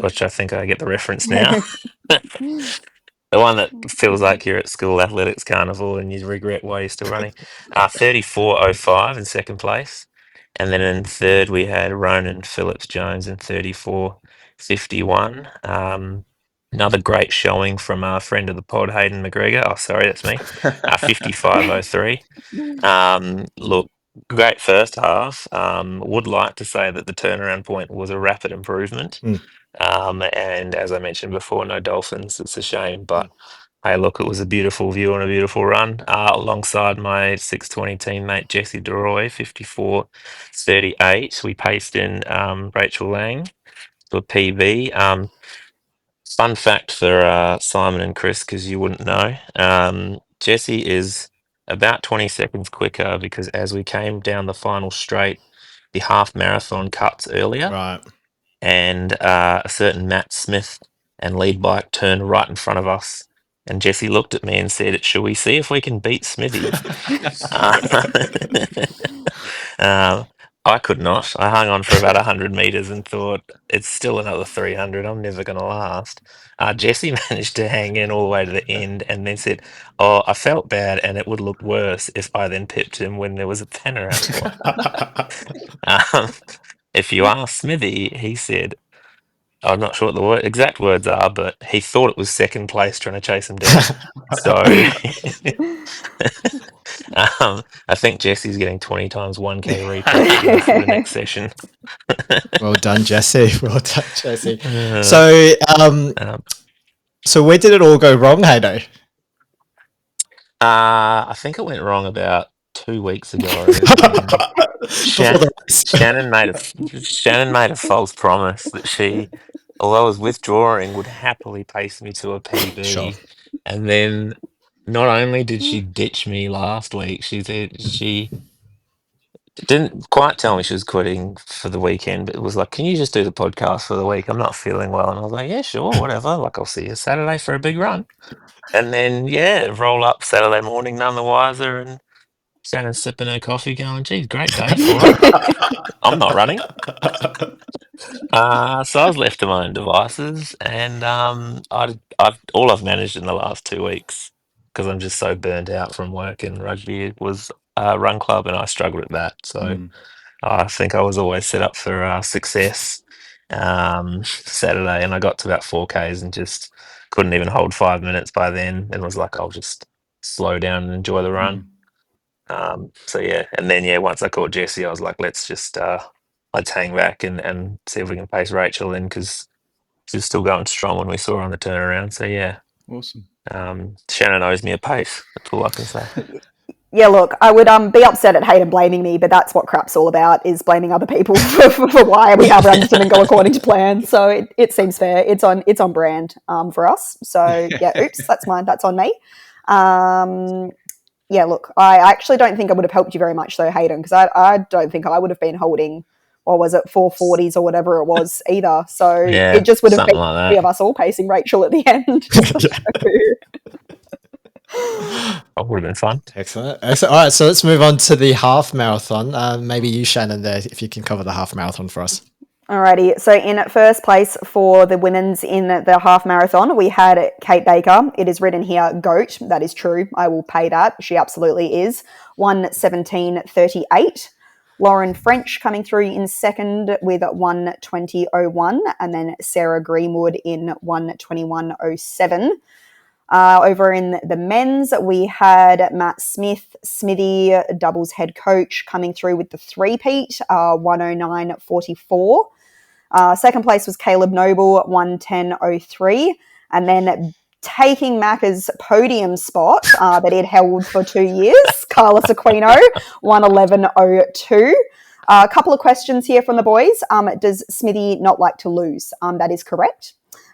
Speaker 3: which I think I get the reference now. The one that feels like you're at school athletics carnival and you regret why you're still running. 34.05 in second place. And then in third, we had Ronan Phillips Jones in 34.51. Another great showing from our friend of the pod, Hayden McGregor. Oh, sorry, that's me. 55.03. Look, great first half. Would like to say that the turnaround point was a rapid improvement. And as I mentioned before, no dolphins. It's a shame, but hey, look, it was a beautiful view and a beautiful run. Alongside my 620 teammate Jesse DeRoy, 54.38. We paced in Rachel Lang to a PB. Fun fact for Simon and Chris, because you wouldn't know, Jesse is about 20 seconds quicker because as we came down the final straight, the half marathon cuts earlier,
Speaker 1: Right.
Speaker 3: and a certain Matt Smith and lead bike turned right in front of us. And Jesse looked at me and said, "Shall we see if we can beat Smithy?" I could not. I hung on for about 100 meters and thought, it's still another 300. I'm never going to last. Jesse managed to hang in all the way to the end and then said, "Oh, I felt bad and it would look worse if I then pipped him when there was a turnaround point." If you ask Smithy, he said, I'm not sure what the exact words are, but he thought it was second place trying to chase him down. So I think Jesse's getting 20 times 1K repeats now for the next session.
Speaker 1: Well done, Jesse. Well done, Jesse.
Speaker 3: Uh,
Speaker 1: So,
Speaker 3: um,
Speaker 1: so where did it all go wrong, Haydo?
Speaker 3: I think it went wrong about 2 weeks ago. Shannon made a false promise that she, although I was withdrawing, would happily pace me to a PB.
Speaker 1: Sure.
Speaker 3: And then not only did she ditch me last week, she didn't quite tell me she was quitting for the weekend, but it was like, "Can you just do the podcast for the week? I'm not feeling well." And I was like, "Yeah, sure, whatever. Like, I'll see you Saturday for a big run." And then, yeah, roll up Saturday morning, none the wiser, and Shannon sipping her coffee going, "Geez, great day for it. I'm not running." So I was left to my own devices, and I've all I've managed in the last 2 weeks, because I'm just so burnt out from work and rugby, was run club, and I struggled at that. So I think I was always set up for success Saturday, and I got to about 4Ks and just couldn't even hold 5 minutes by then, and was like, I'll just slow down and enjoy the run. So yeah, and then yeah, once I caught Jesse, I was like, let's hang back and see if we can pace Rachel in, because she was still going strong when we saw her on the turnaround. So yeah,
Speaker 2: Awesome.
Speaker 3: Shannon owes me a pace. That's all I can say.
Speaker 4: Yeah, look, I would be upset at Hayden blaming me, but that's what crap's all about, is blaming other people for why we have runs didn't go according to plan. So it seems fair. It's on brand for us. So yeah, oops, that's mine. That's on me. Yeah, look, I actually don't think I would have helped you very much though, Hayden, because I don't think I would have been holding, what was it, 440s or whatever it was either. So
Speaker 3: Yeah,
Speaker 4: it just would have been
Speaker 3: like
Speaker 4: three of us all pacing Rachel at the end.
Speaker 3: That would have been fun.
Speaker 1: Excellent. All right, so let's move on to the half marathon. Maybe you, Shannon, there, if you can cover the half marathon for us.
Speaker 4: Alrighty, so in first place for the women's in the half marathon, we had Kate Baker. It is written here, GOAT. That is true. I will pay that. She absolutely is. 1:17:38. Lauren French coming through in second with 1:20:01, and then Sarah Greenwood in 1:21:07. Over in the men's, we had Matt Smith, Smithy, doubles head coach, coming through with the three-peat, 1:09:44. Second place was Caleb Noble, 1:10:03. And then taking Macca's podium spot that he'd held for 2 years, Carlos Aquino, 1:11:02. A couple of questions here from the boys. Does Smithy not like to lose? That is correct.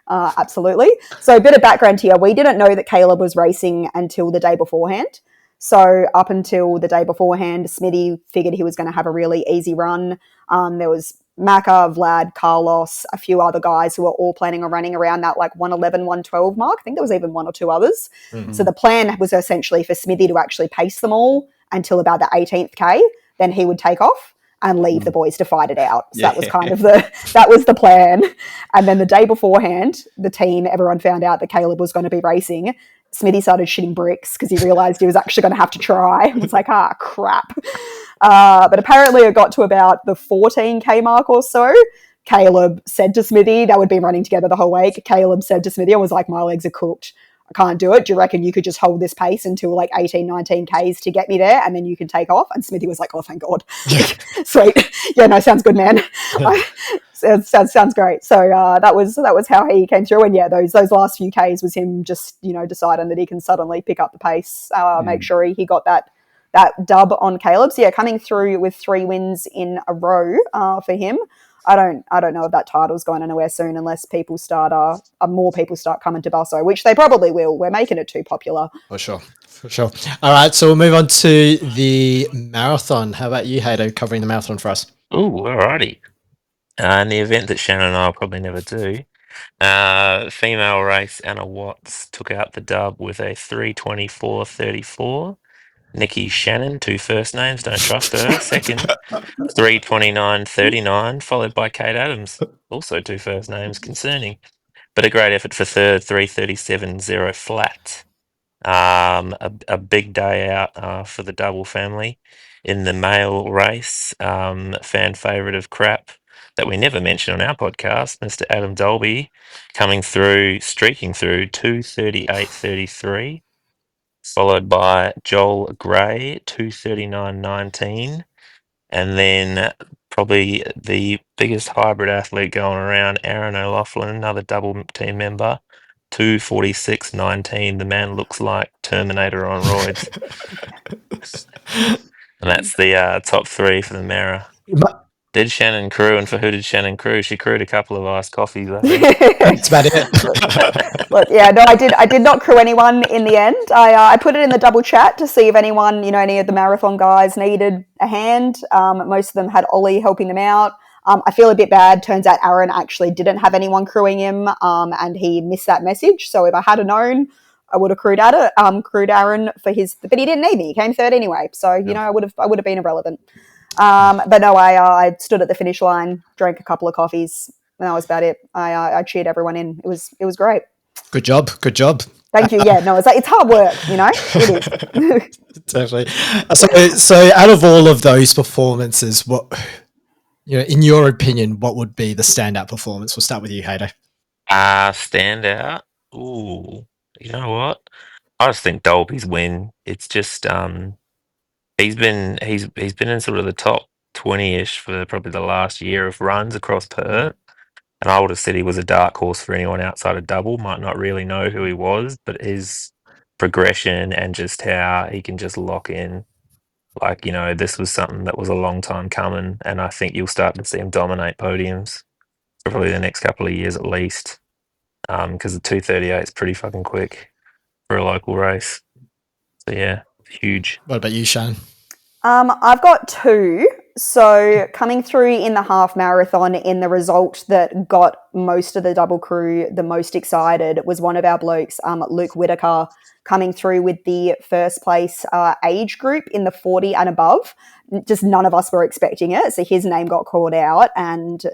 Speaker 4: Absolutely. So a bit of background here. We didn't know that Caleb was racing until the day beforehand. So up until the day beforehand, Smithy figured he was going to have a really easy run. There was Macca, Vlad, Carlos, a few other guys who were all planning on running around that like 111, 112 mark. I think there was even one or two others.
Speaker 1: Mhm.
Speaker 4: So the plan was essentially for Smithy to actually pace them all until about the 18th K. Then he would take off and leave the boys to fight it out. So that was kind of that was the plan. And then the day beforehand, the team, everyone found out that Caleb was going to be racing. Smithy started shitting bricks because he realised he was actually going to have to try. It was like, crap. But apparently it got to about the 14K mark or so. Caleb said to Smithy, they would be running together the whole week. Caleb said to Smithy, I was like, my legs are cooked. I can't do it. Do you reckon you could just hold this pace until like 18, 19 Ks to get me there and then you can take off? And Smithy was like, oh, thank God. Sweet. Yeah, no, sounds good, man. Sounds great. So that was how he came through. And yeah, those last few Ks was him just, deciding that he can suddenly pick up the pace, make sure he got that dub on Caleb. So yeah, coming through with 3 wins in a row for him. I don't know if that title's going anywhere soon unless people start more people start coming to Busso, which they probably will. We're making it too popular.
Speaker 1: For sure. All right, so we'll move on to the marathon. How about you, Hayden, covering the marathon for us?
Speaker 3: Ooh, alrighty. In the event that Shannon and I will probably never do, female race, Anna Watts took out the dub with a 3:24.34. Nikki Shannon, 2 first names, don't trust her. Second, 3:29.39, followed by Kate Adams, also 2 first names, concerning. But a great effort for third, 3:37.0 flat. A big day out for the double family. In the male race, fan favourite of crap that we never mention on our podcast, Mr. Adam Dolby, streaking through 2:38.33. Followed by Joel Gray, 2:39.19. And then probably the biggest hybrid athlete going around, Aaron O'Loughlin, another double team member, 2:46.19. The man looks like Terminator on roids. And that's the top 3 for the Mara. Did Shannon crew, and for who did Shannon crew? She crewed a couple of iced coffees, I think.
Speaker 1: That's about it.
Speaker 4: Look, yeah, no, I did not crew anyone in the end. I put it in the double chat to see if anyone, any of the marathon guys needed a hand. Most of them had Ollie helping them out. I feel a bit bad. Turns out Aaron actually didn't have anyone crewing him, and he missed that message. So if I had known, I would have crewed Aaron for his, but he didn't need me. He came third anyway, so I would have been irrelevant. But no, I stood at the finish line, drank a couple of coffees, and that was about it. I cheered everyone in. It was great.
Speaker 1: Good job.
Speaker 4: Thank you. Yeah, no, it's hard work, it is.
Speaker 1: Totally. So out of all of those performances, what, in your opinion, what would be the standout performance? We'll start with you, Hayden.
Speaker 3: Standout. Ooh, you know what? I just think Dolby's win. It's just he's been in sort of the top 20-ish for probably the last year of runs across Perth. And I would have said he was a dark horse for anyone outside of double. Might not really know who he was, but his progression and just how he can just lock in. Like, this was something that was a long time coming, and I think you'll start to see him dominate podiums for probably the next couple of years at least. Because the 2:38 is pretty fucking quick for a local race. So yeah, huge.
Speaker 1: What about you, Shannon?
Speaker 4: I've got 2. So coming through in the half marathon, in the result that got most of the double crew the most excited was one of our blokes, Luke Whitaker, coming through with the first place age group in the 40 and above. Just none of us were expecting it. So his name got called out and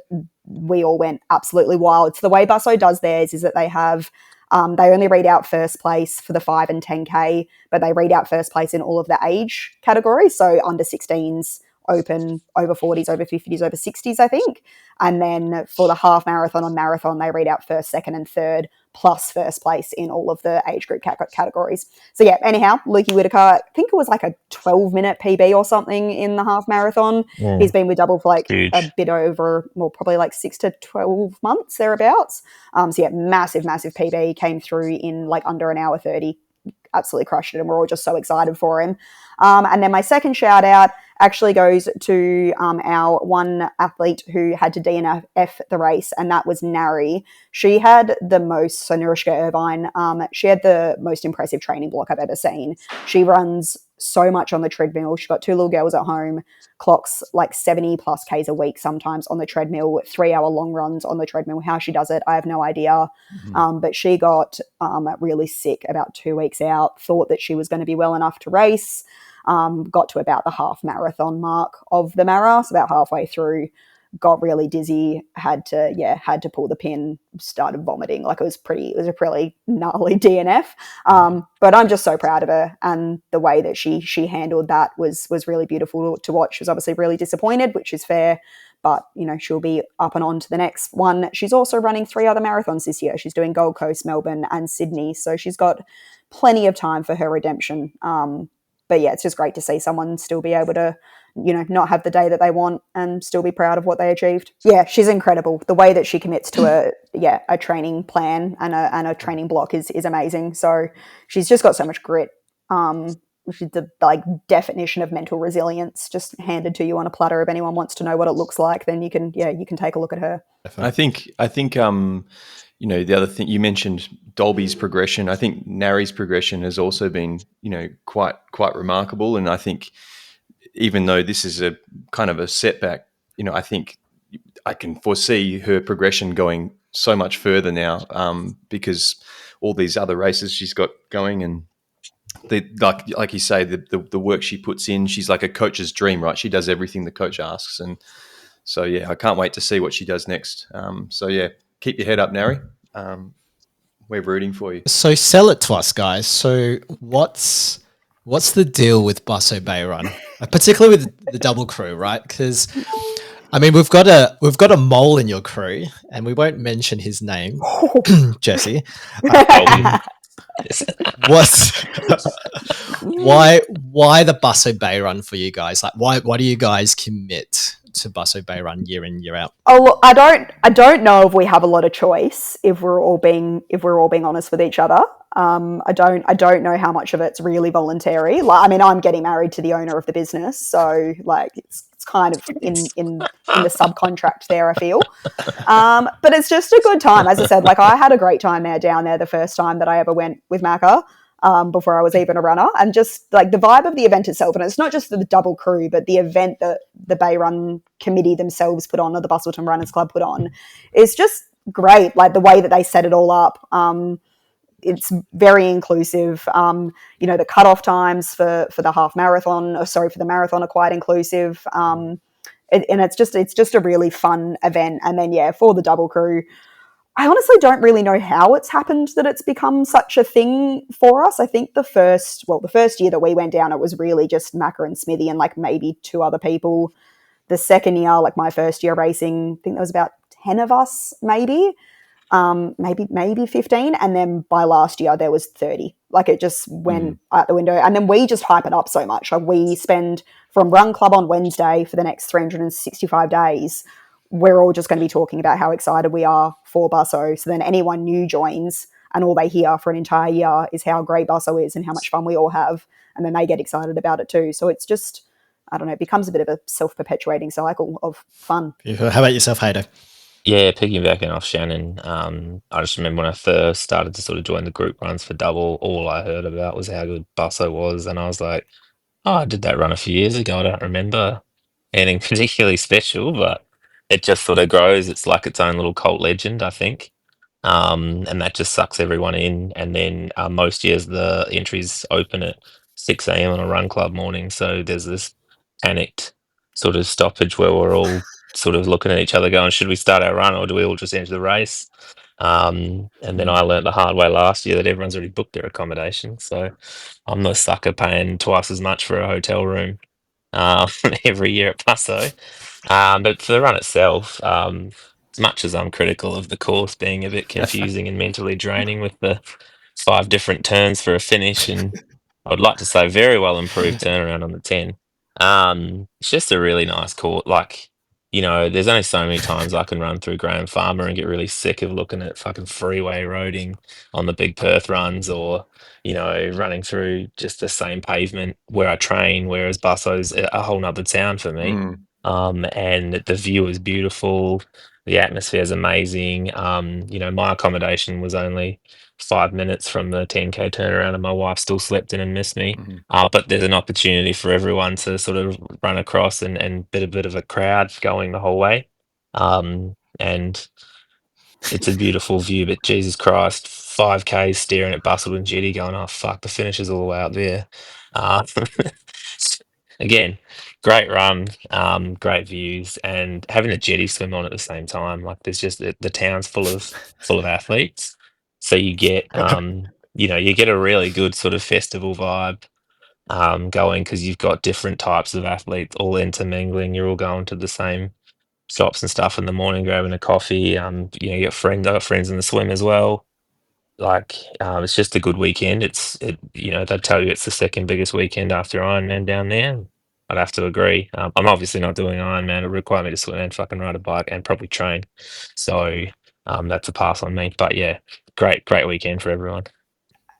Speaker 4: we all went absolutely wild. So the way Busso does theirs is that they have they only read out first place for the 5 and 10K, but they read out first place in all of the age categories. So under 16s, open, over 40s, over 50s, over 60s, I think. And then for the half marathon on marathon, they read out first, second and third, plus first place in all of the age group categories. So yeah, anyhow, Lukey Whitaker, I think it was like a 12-minute PB or something in the half marathon. He's been with double for like a bit over, well, probably like 6 to 12 months, thereabouts. So yeah, massive PB, came through in like under an hour 30. Absolutely crushed it, and we're all just so excited for him. And then my second shout out, actually goes to our one athlete who had to DNF the race, and that was Nari. She had the most, so Nurushka Irvine, she had the most impressive training block I've ever seen. She runs so much on the treadmill. She's got two little girls at home, clocks like 70 plus Ks a week sometimes on the treadmill, 3 hour long runs on the treadmill. How she does it, I have no idea. But she got really sick about 2 weeks out, thought that she was going to be well enough to race, got to about the half marathon mark of the Mara, so about halfway through, got really dizzy, had to pull the pin, started vomiting. Like it was a pretty gnarly DNF. But I'm just so proud of her, and the way that she handled that was really beautiful to watch. She was obviously really disappointed, which is fair, but she'll be up and on to the next one. She's also running 3 other marathons this year. She's doing Gold Coast, Melbourne, and Sydney, so she's got plenty of time for her redemption. But yeah, it's just great to see someone still be able to, not have the day that they want and still be proud of what they achieved. Yeah, she's incredible. The way that she commits to a training plan and a training block is amazing. So she's just got so much grit. She's the definition of mental resilience, just handed to you on a platter. If anyone wants to know what it looks like, then you can take a look at her.
Speaker 2: I think the other thing you mentioned, Dolby's progression. I think Nari's progression has also been, quite remarkable. And I think even though this is a kind of a setback, I think I can foresee her progression going so much further now, because all these other races she's got going, and like you say, the work she puts in, she's like a coach's dream, right? She does everything the coach asks, and so I can't wait to see what she does next. Keep your head up, Nari. We're rooting for you.
Speaker 1: So sell it to us, guys. So what's the deal with Busselton Bay Run, particularly with the double crew, right? Because I mean, we've got a mole in your crew, and we won't mention his name, Jesse. Why the Busselton Bay Run for you guys? Like, why do you guys commit to Busselton Bay Run year in, year out?
Speaker 4: Oh, look, I don't know if we have a lot of choice, if we're all being honest with each other. I don't know how much of it's really voluntary. Like, I mean, I'm getting married to the owner of the business, so like it's kind of in the subcontract there, I feel. But it's just a good time. As I said, like I had a great time down there the first time that I ever went with Macca. Before I was even a runner, and just like the vibe of the event itself, and it's not just the double crew, but the event that the Bay Run committee themselves put on, or the Busselton Runners Club put on, is just great. Like the way that they set it all up, it's very inclusive. The cutoff times for the half marathon, for the marathon, are quite inclusive. And it's just a really fun event. And then for the double crew, I honestly don't really know how it's happened that it's become such a thing for us. I think the first year that we went down, it was really just Macca and Smithy and like maybe 2 other people. The second year, like my first year racing, I think there was about 10 of us, maybe 15. And then by last year, there was 30. Like it just went out the window. And then we just hype it up so much. Like we spend from Run Club on Wednesday for the next 365 days, we're all just going to be talking about how excited we are for Busso. So then anyone new joins and all they hear for an entire year is how great Busso is and how much fun we all have. And then they get excited about it too. So it's just, I don't know, it becomes a bit of a self-perpetuating cycle of fun.
Speaker 1: How about yourself, Hayden?
Speaker 3: Yeah, piggybacking off Shannon, I just remember when I first started to sort of join the group runs for double, all I heard about was how good Busso was. And I was like, oh, I did that run a few years ago. I don't remember anything particularly special, but it just sort of grows. It's like its own little cult legend, I think. And that just sucks everyone in. And then most years the entries open at 6 a.m. on a run club morning. So there's this panicked sort of stoppage where we're all sort of looking at each other going, should we start our run or do we all just enter the race? And then I learned the hard way last year that everyone's already booked their accommodation. So I'm the sucker paying twice as much for a hotel room every year at Paso. But for the run itself, as much as I'm critical of the course being a bit confusing and mentally draining with the 5 different turns for a finish, and I would like to say very well improved turnaround on the 10. It's just a really nice course. Like there's only so many times I can run through Graham Farmer and get really sick of looking at fucking freeway roading on the big Perth runs, or, running through just the same pavement where I train, whereas Busso's a whole nother town for me. And the view is beautiful. The atmosphere is amazing. My accommodation was only 5 minutes from the 10K turnaround, and my wife still slept in and missed me. But there's an opportunity for everyone to sort of run across and a bit of a crowd going the whole way. And it's a beautiful view, but Jesus Christ, 5K staring at Busselton Jetty going, oh, fuck, the finish is all the way up there. Uh, Again, great run, great views, and having the jetty swim on at the same time. Like, there's just the town's full of athletes, so you get you get a really good sort of festival vibe going, because you've got different types of athletes all intermingling. You're all going to the same shops and stuff in the morning, grabbing a coffee. You got friends. I got friends in the swim as well. Like, it's just a good weekend. They'd tell you it's the second biggest weekend after Ironman down there. I'd have to agree. I'm obviously not doing Ironman. It would require me to swim and fucking ride a bike and probably train. So that's a pass on me. But yeah, great weekend for everyone.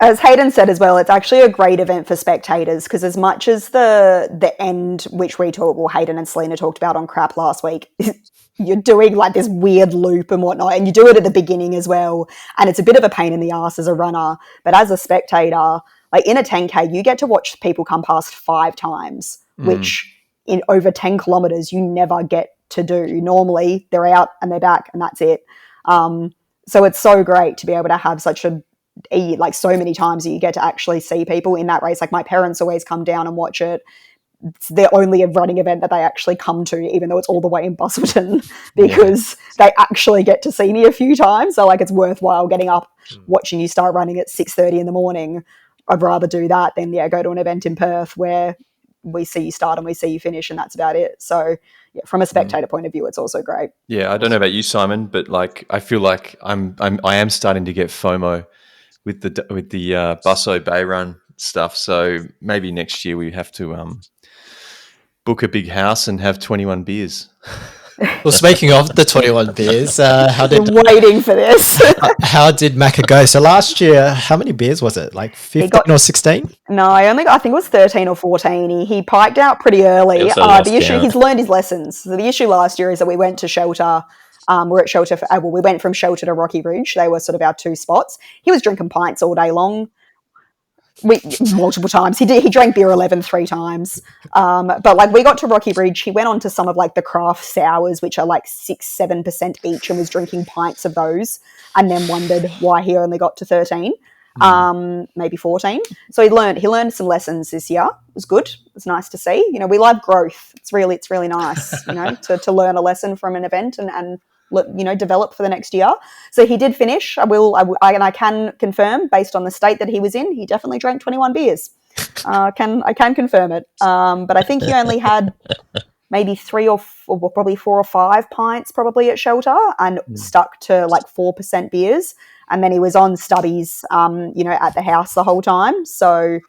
Speaker 4: As Hayden said as well, it's actually a great event for spectators, because as much as the end, which Hayden and Selena talked about on Crap last week, you're doing like this weird loop and whatnot, and you do it at the beginning as well, and it's a bit of a pain in the ass as a runner. But as a spectator, like in a 10K, you get to watch people come past 5 times, which in over 10 kilometers you never get to do. Normally they're out and they're back and that's it. So it's so great to be able to have such like so many times that you get to actually see people in that race. Like, my parents always come down and watch it. It's the only running event that they actually come to, even though it's all the way in Busselton, because they actually get to see me a few times. So like, it's worthwhile getting up, watching you start running at 6:30 in the morning. I'd rather do that than go to an event in Perth where we see you start and we see you finish, and that's about it. So yeah, from a spectator point of view, it's also great.
Speaker 2: Yeah, I don't know about you, Simon, but like, I feel like I am starting to get FOMO with the Busselton Bay Run stuff. So maybe next year we have to book a big house and have 21 beers.
Speaker 1: Well, speaking of the 21 beers, how did
Speaker 4: waiting for this?
Speaker 1: How did Macca go? So last year, how many beers was it? Like 15 or 16?
Speaker 4: No, I think it was 13 or 14. He piked out pretty early. The issue, he's learned his lessons. So the issue last year is that we went to shelter. We're at shelter. We went from shelter to Rocky Ridge. They were sort of our 2 spots. He was drinking pints all day long. Multiple times. He drank beer 11 3 times. But like, we got to Rocky Ridge, he went on to some of like the craft sours, which are like 6-7% each, and was drinking pints of those, and then wondered why he only got to 13, maybe 14. So he learned some lessons this year. It was good. It was nice to see. We love growth. It's really nice, to learn a lesson from an event and develop for the next year. So he did finish. I can confirm, based on the state that he was in, he definitely drank 21 beers. I can confirm it. But I think he only had maybe 3 or probably 4 or 5 pints probably at shelter, and stuck to like 4% beers. And then he was on stubbies, at the house the whole time. So,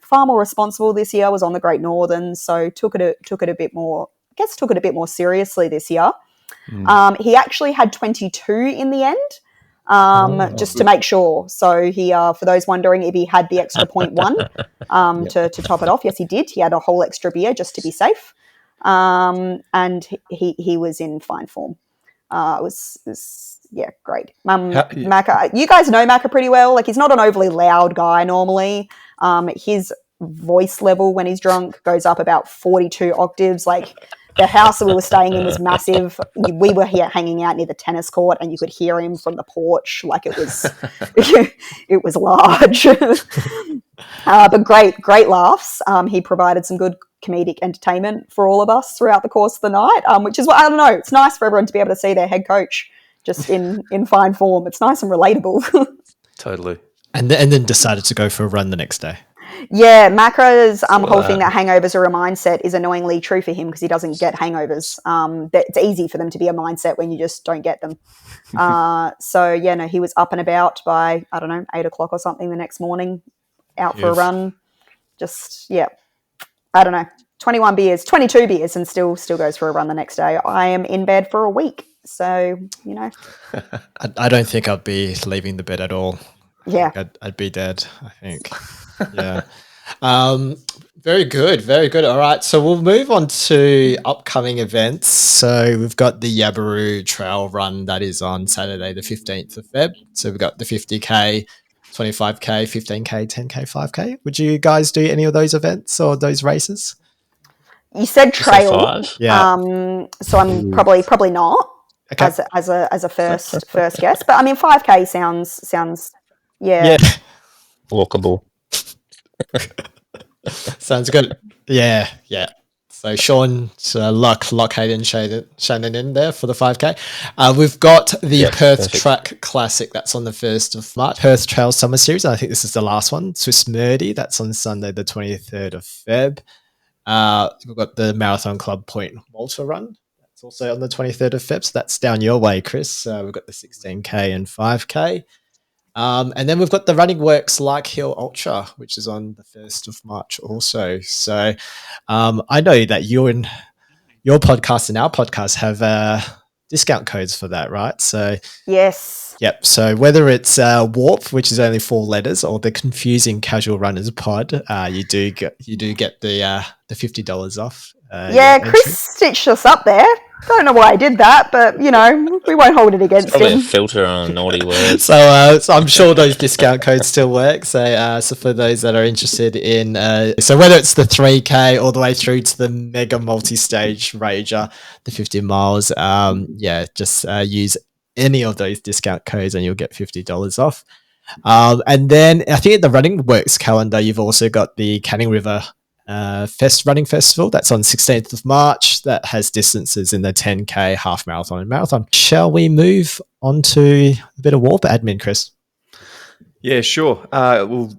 Speaker 4: far more responsible this year. Was on the Great Northern, so took it a bit more seriously this year. He actually had 22 in the end, just to make sure. So he, for those wondering if he had the extra 0.1 to top it off, yes, he did. He had a whole extra beer just to be safe, and he was in fine form. It was great. Macca, you guys know Macca pretty well. Like, he's not an overly loud guy normally. His voice level when he's drunk goes up about 42 octaves. Like, the house that we were staying in was massive. We were here hanging out near the tennis court, and you could hear him from the porch. Like, it was, it was large. But great laughs. He provided some good comedic entertainment for all of us throughout the course of the night, which is what, I don't know, it's nice for everyone to be able to see their head coach just in fine form. It's nice and relatable.
Speaker 2: Totally.
Speaker 1: And then decided to go for a run the next day.
Speaker 4: Yeah, Macca's whole thing that hangovers are a mindset is annoyingly true for him, because he doesn't get hangovers. It's easy for them to be a mindset when you just don't get them. He was up and about by, 8 o'clock or something the next morning, out for a run. Just, I don't know. 21 beers, 22 beers, and still goes for a run the next day. I am in bed for a week. So, you know.
Speaker 1: I don't think I'd be leaving the bed at all.
Speaker 4: Yeah.
Speaker 1: I'd be dead, I think. Yeah. Very good. Very good. All right. So we'll move on to upcoming events. So we've got the Yabaroo Trail Run that is on Saturday, the 15th of Feb. So we've got the 50K, 25K, 15K, 10K, 5K. Would you guys do any of those events or those races?
Speaker 4: You said trail.
Speaker 3: 5?
Speaker 1: Yeah.
Speaker 4: So I'm probably not as a first guess. But I mean 5K sounds yeah.
Speaker 3: Walkable.
Speaker 1: Sounds good. Yeah. So Sean's lock Hayden Shannon in there for the 5K. We've got the Perth Track Classic that's on the 1st of March. Perth Trail Summer Series. I think this is the last one. Swiss Murdy. That's on Sunday, the 23rd of Feb. We've got the Marathon Club Point Malta Run. That's also on the 23rd of Feb. So that's down your way, Chris. We've got the 16K and 5K. And then we've got the Running Works Like Hill Ultra, which is on the 1st of March also. So I know that you and your podcast and our podcast have discount codes for that, right? So
Speaker 4: yes.
Speaker 1: Yep. So whether it's Warp, which is only 4 letters, or the Confusing Casual Runners Pod, you do get the $50 off.
Speaker 4: Chris stitched us up there. Don't know why I did that, but you know we won't hold it against
Speaker 3: Probably
Speaker 4: him.
Speaker 3: a filter on naughty words.
Speaker 1: So I'm sure those discount codes still work. So for those that are interested in, so whether it's the 3K all the way through to the mega multi-stage Rager, the 50 miles, just use any of those discount codes and you'll get $50 off. And then I think at the Running Works calendar, you've also got the Canning River Running Festival. That's on 16th of March. That has distances in the 10K, half marathon and marathon. Shall we move on to a bit of Warp admin, Chris?
Speaker 2: Yeah, sure. We'll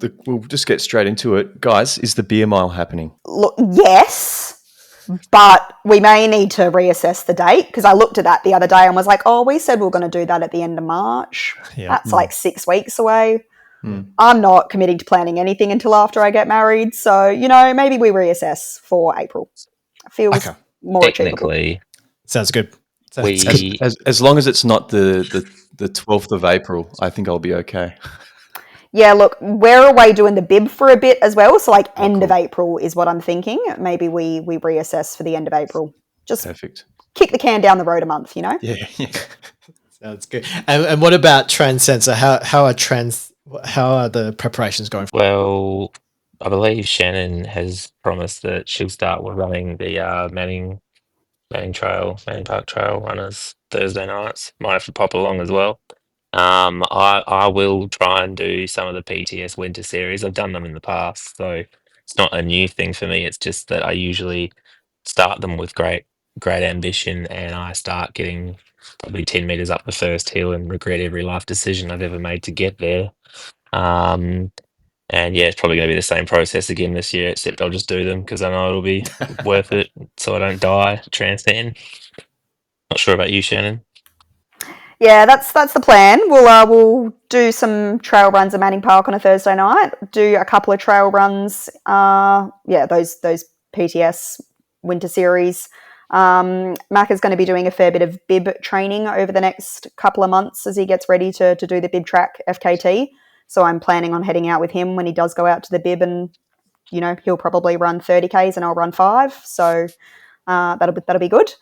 Speaker 2: just get straight into it. Guys, is the Beer Mile happening?
Speaker 4: Look, yes, but we may need to reassess the date because I looked at that the other day and was like, oh, we said we were going to do that at the end of March. Yeah. That's like 6 weeks away. I'm not committing to planning anything until after I get married. So, you know, maybe we reassess for April. Feels more achievable.
Speaker 1: Sounds good.
Speaker 2: As long as it's not the 12th of April, I think I'll be okay.
Speaker 4: Yeah, look, we're away doing the bib for a bit as well. So like end of April is what I'm thinking. Maybe we reassess for the end of April. Just perfect. Kick the can down the road a month, you know?
Speaker 2: Yeah.
Speaker 1: Sounds good. And what about Transcend? So how are the preparations going?
Speaker 3: Well, I believe Shannon has promised that she'll start with running the Manning Park Trail runners Thursday nights. Might have to pop along as well. I will try and do some of the PTS winter series. I've done them in the past, so it's not a new thing for me. It's just that I usually start them with great ambition, and I start getting probably 10 meters up the first hill and regret every life decision I've ever made to get there. And yeah, it's probably going to be the same process again this year, except I'll just do them because I know it'll be worth it, so I don't die. Transcend. Not sure about you, Shannon.
Speaker 4: Yeah, that's the plan. We'll do some trail runs at Manning Park on a Thursday night. Do a couple of trail runs. Those PTS winter series. Mac is going to be doing a fair bit of bib training over the next couple of months as he gets ready to do the bib track FKT. So I'm planning on heading out with him when he does go out to the bib, and you know he'll probably run 30Ks and I'll run 5. So that'll be good.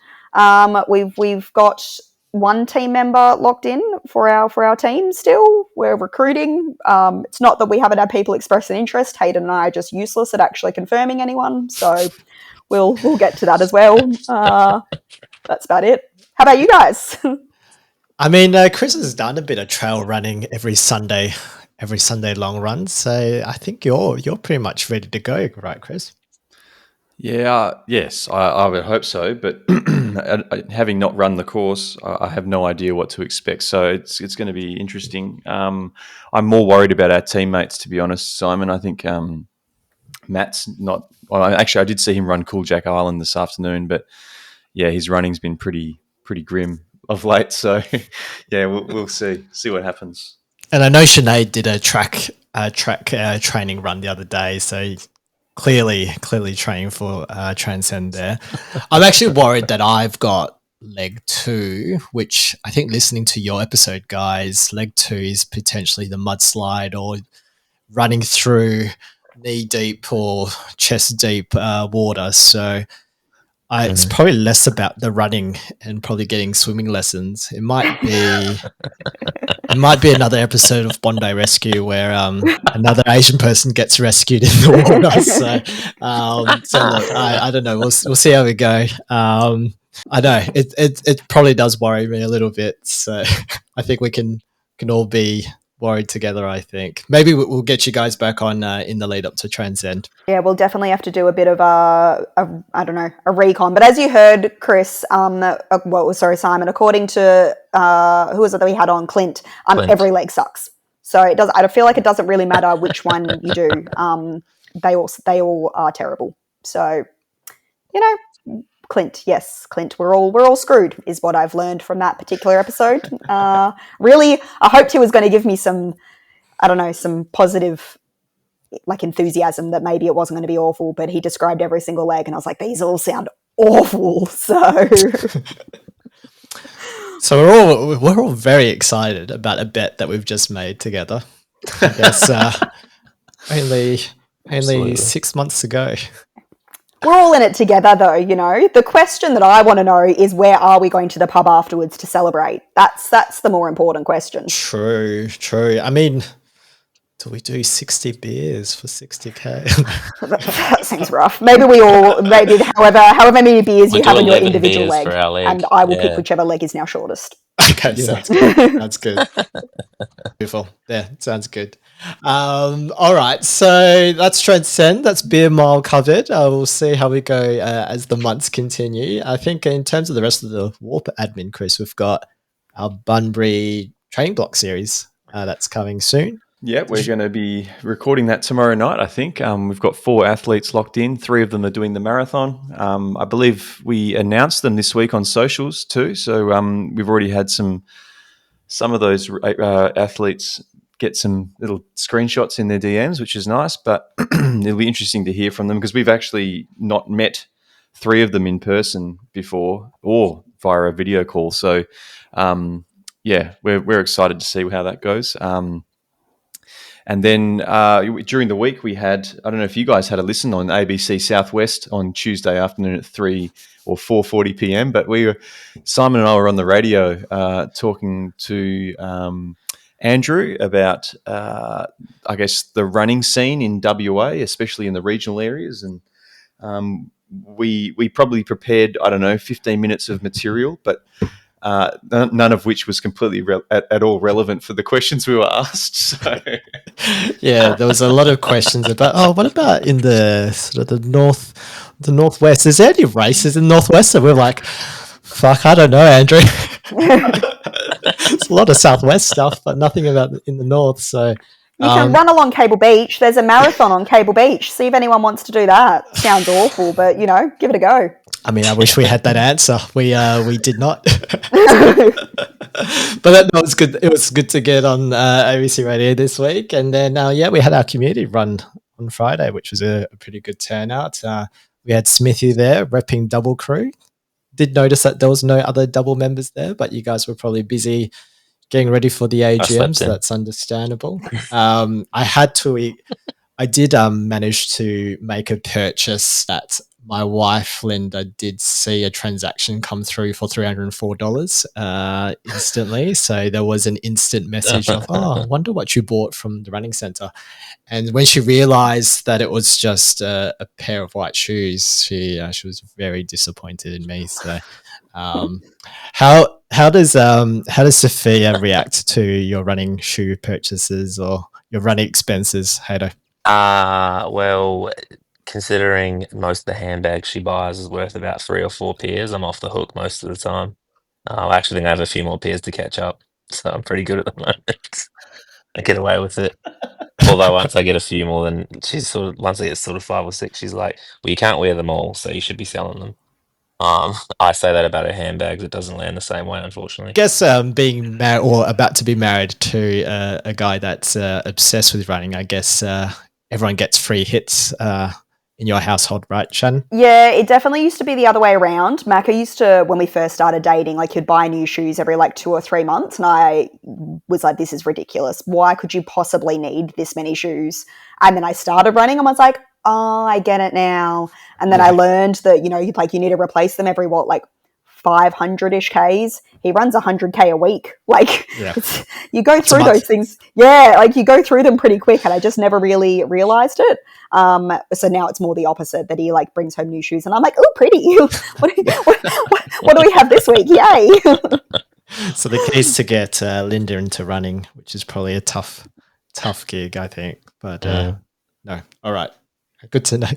Speaker 4: We've got one team member locked in for our team still. We're recruiting. It's not that we haven't had people express an interest. Hayden and I are just useless at actually confirming anyone. So we'll get to that as well. That's about it. How about you guys?
Speaker 1: I mean, Chris has done a bit of trail running every Sunday long run. So I think you're pretty much ready to go, right, Chris?
Speaker 2: Yeah, yes, I would hope so. But having not run the course, I have no idea what to expect. So it's going to be interesting. I'm more worried about our teammates, to be honest, Simon. I think Matt's not. Well, actually, I did see him run Cool Jack Island this afternoon, but yeah, his running's been pretty grim of late. So yeah, we'll see what happens.
Speaker 1: And I know Sinead did a track training run the other day, so clearly training for Transcend there. I'm actually worried that I've got leg 2, which I think listening to your episode, guys, leg 2 is potentially the mudslide or running through knee deep or chest deep water. So it's probably less about the running and probably getting swimming lessons. It might be another episode of Bondi Rescue where another Asian person gets rescued in the water. So look, I don't know. We'll see how we go. I know it probably does worry me a little bit. So I think we can all be worried together. I think maybe we'll get you guys back on in the lead up to Transcend.
Speaker 4: Yeah, we'll definitely have to do a bit of a recon. But as you heard, Chris, Simon, according to who was it that we had on, Clint, every leg sucks. So it does. I feel like it doesn't really matter which one you do. They all are terrible. So, Clint, we're all screwed, is what I've learned from that particular episode. Really, I hoped he was going to give me some positive enthusiasm that maybe it wasn't going to be awful, but he described every single leg and I was like, these all sound awful.
Speaker 1: So we're all very excited about a bet that we've just made together. I guess only 6 months ago.
Speaker 4: We're all in it together though, The question that I want to know is, where are we going to the pub afterwards to celebrate? That's the more important question.
Speaker 1: True. I mean, do we do 60 beers for 60k?
Speaker 4: That seems rough. Maybe however many beers you have in your individual leg, and I will pick whichever leg is now shortest.
Speaker 1: Okay, sounds good. That's good. Beautiful. Yeah, sounds good. All right, so that's Transcend. That's Beer Mile covered. We'll see how we go as the months continue. I think in terms of the rest of the Warp admin, Chris, we've got our Bunbury training block series that's coming soon.
Speaker 2: Yeah, we're going to be recording that tomorrow night, I think. We've got 4 athletes locked in. 3 of them are doing the marathon. I believe we announced them this week on socials too. So we've already had some of those athletes get some little screenshots in their DMs, which is nice. But it'll be interesting to hear from them because we've actually not met 3 of them in person before or via a video call. So, we're excited to see how that goes. And then during the week we had, I don't know if you guys had a listen on ABC Southwest on Tuesday afternoon at 3 or 4:40 p.m. But Simon and I were on the radio talking to Andrew about, I guess, the running scene in WA, especially in the regional areas. And we probably prepared, 15 minutes of material, but none of which was completely at all relevant for the questions we were asked. So.
Speaker 1: Yeah, there was a lot of questions about, what about in the sort of the northwest? Is there any races in the northwest? And we're like, fuck, I don't know, Andrew. It's a lot of southwest stuff, but nothing about in the north. So
Speaker 4: you can run along Cable Beach. There's a marathon on Cable Beach. See if anyone wants to do that. Sounds awful, but give it a go.
Speaker 1: I mean, I wish we had that answer. We did not. But that was good. It was good to get on ABC Radio this week. And then, we had our community run on Friday, which was a pretty good turnout. We had Smithy there repping Double Crew. Did notice that there was no other double members there, but you guys were probably busy getting ready for the AGM, so that's understandable. I did manage to make a purchase that my wife, Linda, did see a transaction come through for $304 instantly. So there was an instant message of, I wonder what you bought from the running center. And when she realized that it was just a pair of white shoes, she was very disappointed in me. So how does Sophia react to your running shoe purchases or your running expenses, Hayden?
Speaker 3: Well, considering most of the handbags she buys is worth about 3 or 4 pairs, I'm off the hook most of the time. I actually think I have a few more pairs to catch up, so I'm pretty good at the moment. I get away with it. Although once I get a few more, then once I get sort of 5 or 6, she's like, well, you can't wear them all, so you should be selling them. I say that about her handbags. It doesn't land the same way, unfortunately.
Speaker 1: I guess being married or about to be married to a guy that's obsessed with running, I guess everyone gets free hits in your household, right, Shannon?
Speaker 4: Yeah, it definitely used to be the other way around. Macca used to, when we first started dating, like he'd buy new shoes every like 2 or 3 months. And I was like, this is ridiculous. Why could you possibly need this many shoes? And then I started running and I was like, oh, I get it now. And then I learned that, you need to replace them every 500-ish Ks. He runs 100K a week. Like, you go through those things. Yeah, like you go through them pretty quick, and I just never really realised it. So now it's more the opposite, that he like brings home new shoes and I'm like, oh, pretty. what do we have this week? Yay.
Speaker 1: So the key is to get Linda into running, which is probably a tough gig, I think. But no, all right. Good to know.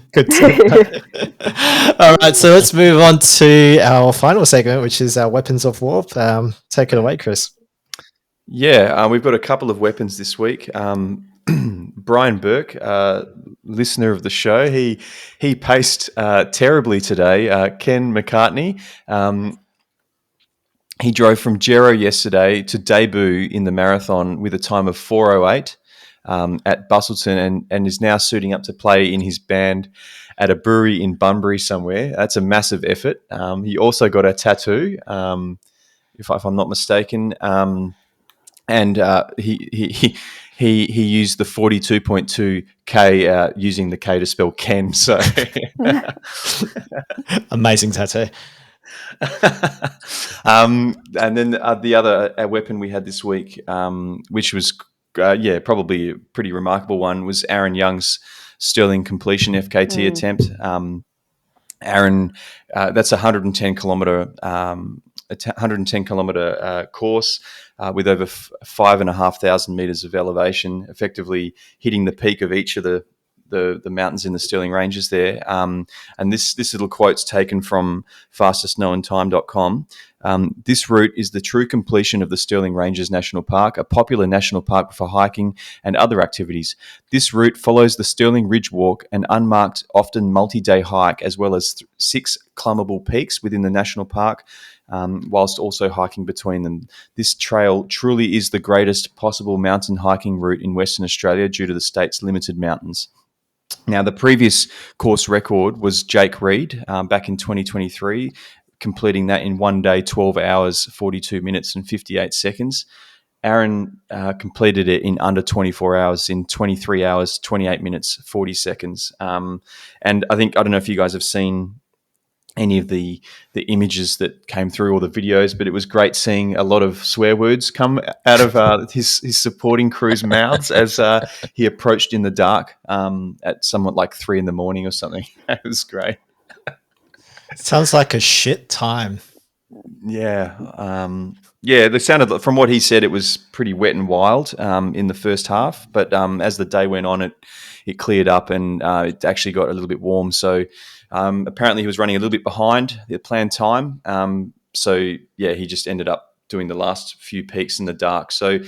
Speaker 1: All right, so let's move on to our final segment, which is our weapons of warp. Take it away, Chris.
Speaker 2: Yeah, we've got a couple of weapons this week. Brian Burke, listener of the show, he paced terribly today. Ken McCartney, he drove from Gero yesterday to debut in the marathon with a time of 4:08 at Busselton, and is now suiting up to play in his band at a brewery in Bunbury somewhere. That's a massive effort. He also got a tattoo, if I'm not mistaken, and he used the 42.2K using the K to spell Ken. So
Speaker 1: amazing tattoo.
Speaker 2: And then the other weapon we had this week, which was probably a pretty remarkable one, was Aaron Young's Sterling completion FKT attempt. Aaron, that's a 110 kilometer course with over 5,500 meters of elevation, effectively hitting the peak of each of the mountains in the Sterling Ranges there. And this little quote's taken from fastestknowntime.com. This route is the true completion of the Sterling Ranges National Park, a popular national park for hiking and other activities. This route follows the Sterling Ridge Walk, an unmarked, often multi-day hike, as well as 6 climbable peaks within the national park, whilst also hiking between them. This trail truly is the greatest possible mountain hiking route in Western Australia due to the state's limited mountains. Now, the previous course record was Jake Reed back in 2023, completing that in 1 day, 12 hours, 42 minutes and 58 seconds. Aaron completed it in under 24 hours, in 23 hours, 28 minutes, 40 seconds. And I don't know if you guys have seen any of the images that came through, or the videos, but it was great seeing a lot of swear words come out of his supporting crew's mouths as he approached in the dark at somewhat like 3 a.m. or something. It was great.
Speaker 1: Sounds like a shit time.
Speaker 2: Yeah. They sounded, from what he said, it was pretty wet and wild in the first half, but as the day went on, it cleared up, and it actually got a little bit warm. So apparently he was running a little bit behind the planned time. He just ended up doing the last few peaks in the dark. So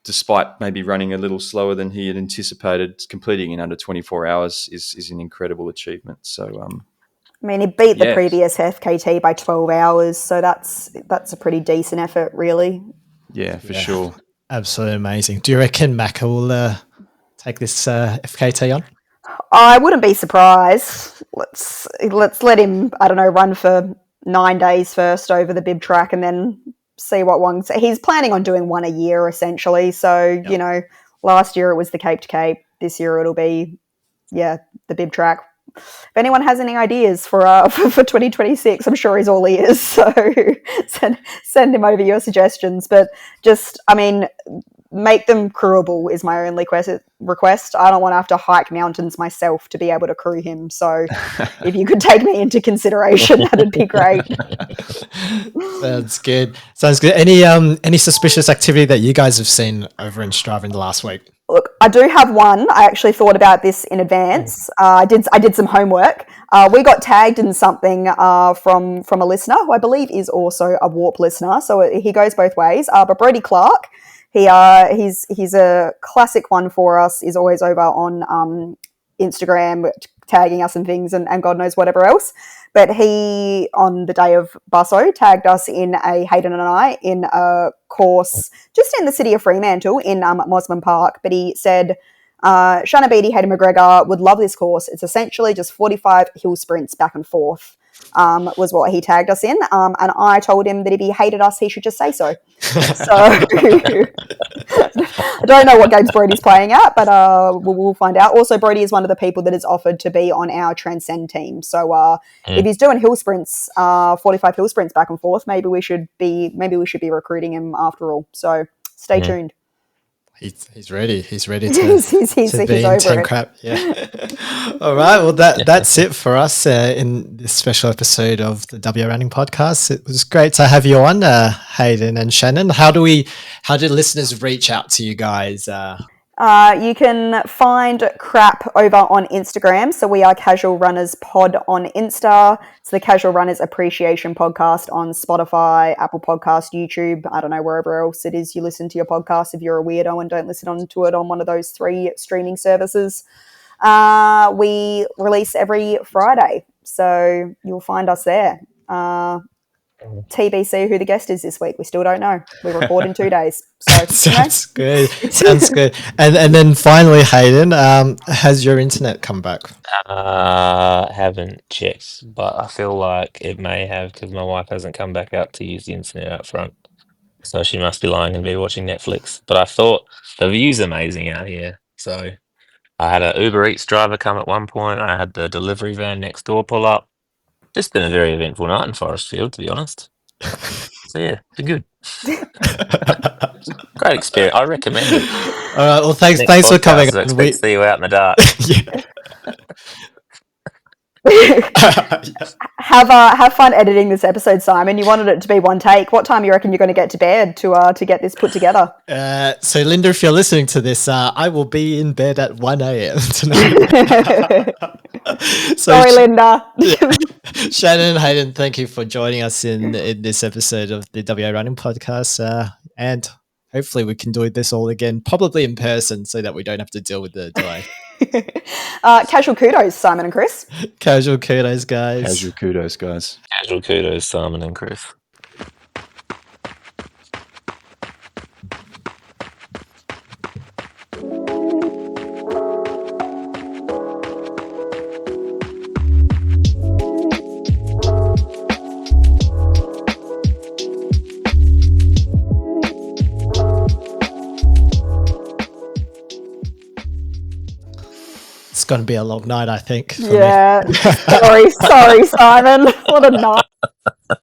Speaker 2: despite maybe running a little slower than he had anticipated, completing in under 24 hours is an incredible achievement. So
Speaker 4: he beat the previous FKT by 12 hours, so that's a pretty decent effort, really.
Speaker 2: Yeah, for sure.
Speaker 1: Absolutely amazing. Do you reckon Macca will take this FKT on?
Speaker 4: I wouldn't be surprised. Let's let him, run for 9 days first over the bib track, and then see what one. He's planning on doing one a year, essentially. So, last year it was the Cape to Cape. This year it'll be, the bib track. If anyone has any ideas for 2026, I'm sure he's all ears. So send him over your suggestions. But just, make them crewable is my only request. I don't want to have to hike mountains myself to be able to crew him. So if you could take me into consideration, that'd be great.
Speaker 1: Sounds good. Any suspicious activity that you guys have seen over in Strava in the last week?
Speaker 4: Look, I do have one. I actually thought about this in advance. I did some homework. We got tagged in something from a listener who I believe is also a Warp listener. So he goes both ways. But Brody Clark, he's a classic one for us. Is always over on Instagram tagging us and things, and God knows whatever else. But he, on the day of Busso, tagged us in Hayden and I in a course just in the city of Fremantle in Mosman Park. But he said Shannon, Beattie, Hayden, McGregor would love this course. It's essentially just 45 hill sprints back and forth, was what he tagged us in. And I told him that if he hated us, he should just say so. So I don't know what games Brody's playing at, but we'll find out. Also, Brody is one of the people that is offered to be on our Transcend team. So if he's doing hill sprints, 45 hill sprints back and forth, maybe we should be recruiting him after all. So stay tuned.
Speaker 1: He's ready. He's ready to,
Speaker 4: he's
Speaker 1: be in 10 crap. Yeah. All right. Well, that's it for us in this special episode of the WA Running Podcast. It was great to have you on, Hayden and Shannon. How do listeners reach out to you guys?
Speaker 4: You can find crap over on Instagram. So we are Casual Runners Pod on Insta. It's the Casual Runners Appreciation Podcast on Spotify, Apple Podcast, YouTube. I don't know, wherever else it is you listen to your podcast if you're a weirdo and don't listen to it on one of those 3 streaming services. We release every Friday. So you'll find us there. TBC who the guest is this week. We still don't know. We record in 2 days. So
Speaker 1: Sounds good. Sounds good. And then finally, Hayden, has your internet come back?
Speaker 3: Haven't checked, but I feel like it may have because my wife hasn't come back out to use the internet up front. So she must be lying and be watching Netflix. But I thought the view's amazing out here. So I had an Uber Eats driver come at one point. I had the delivery van next door pull up. Just been a very eventful night in Forest Field, to be honest. So yeah, been good. Great experience. I recommend it.
Speaker 1: All right. Well, thanks for coming.
Speaker 3: I expect to see you out in the dark.
Speaker 4: Have fun editing this episode, Simon. You wanted it to be one take. What time you reckon you're going to get to bed to get this put together?
Speaker 1: So Linda, if you're listening to this, I will be in bed at 1 a.m. tonight.
Speaker 4: Sorry, Linda.
Speaker 1: Shannon and Hayden, thank you for joining us in this episode of the WA Running Podcast. And hopefully we can do this all again, probably in person, so that we don't have to deal with the delay.
Speaker 4: Casual kudos, Simon and Chris.
Speaker 1: Casual kudos, guys.
Speaker 2: Casual kudos, guys.
Speaker 3: Casual kudos, Simon and Chris.
Speaker 1: It's going to be a long night, I think.
Speaker 4: Yeah. Sorry, Simon. What a night.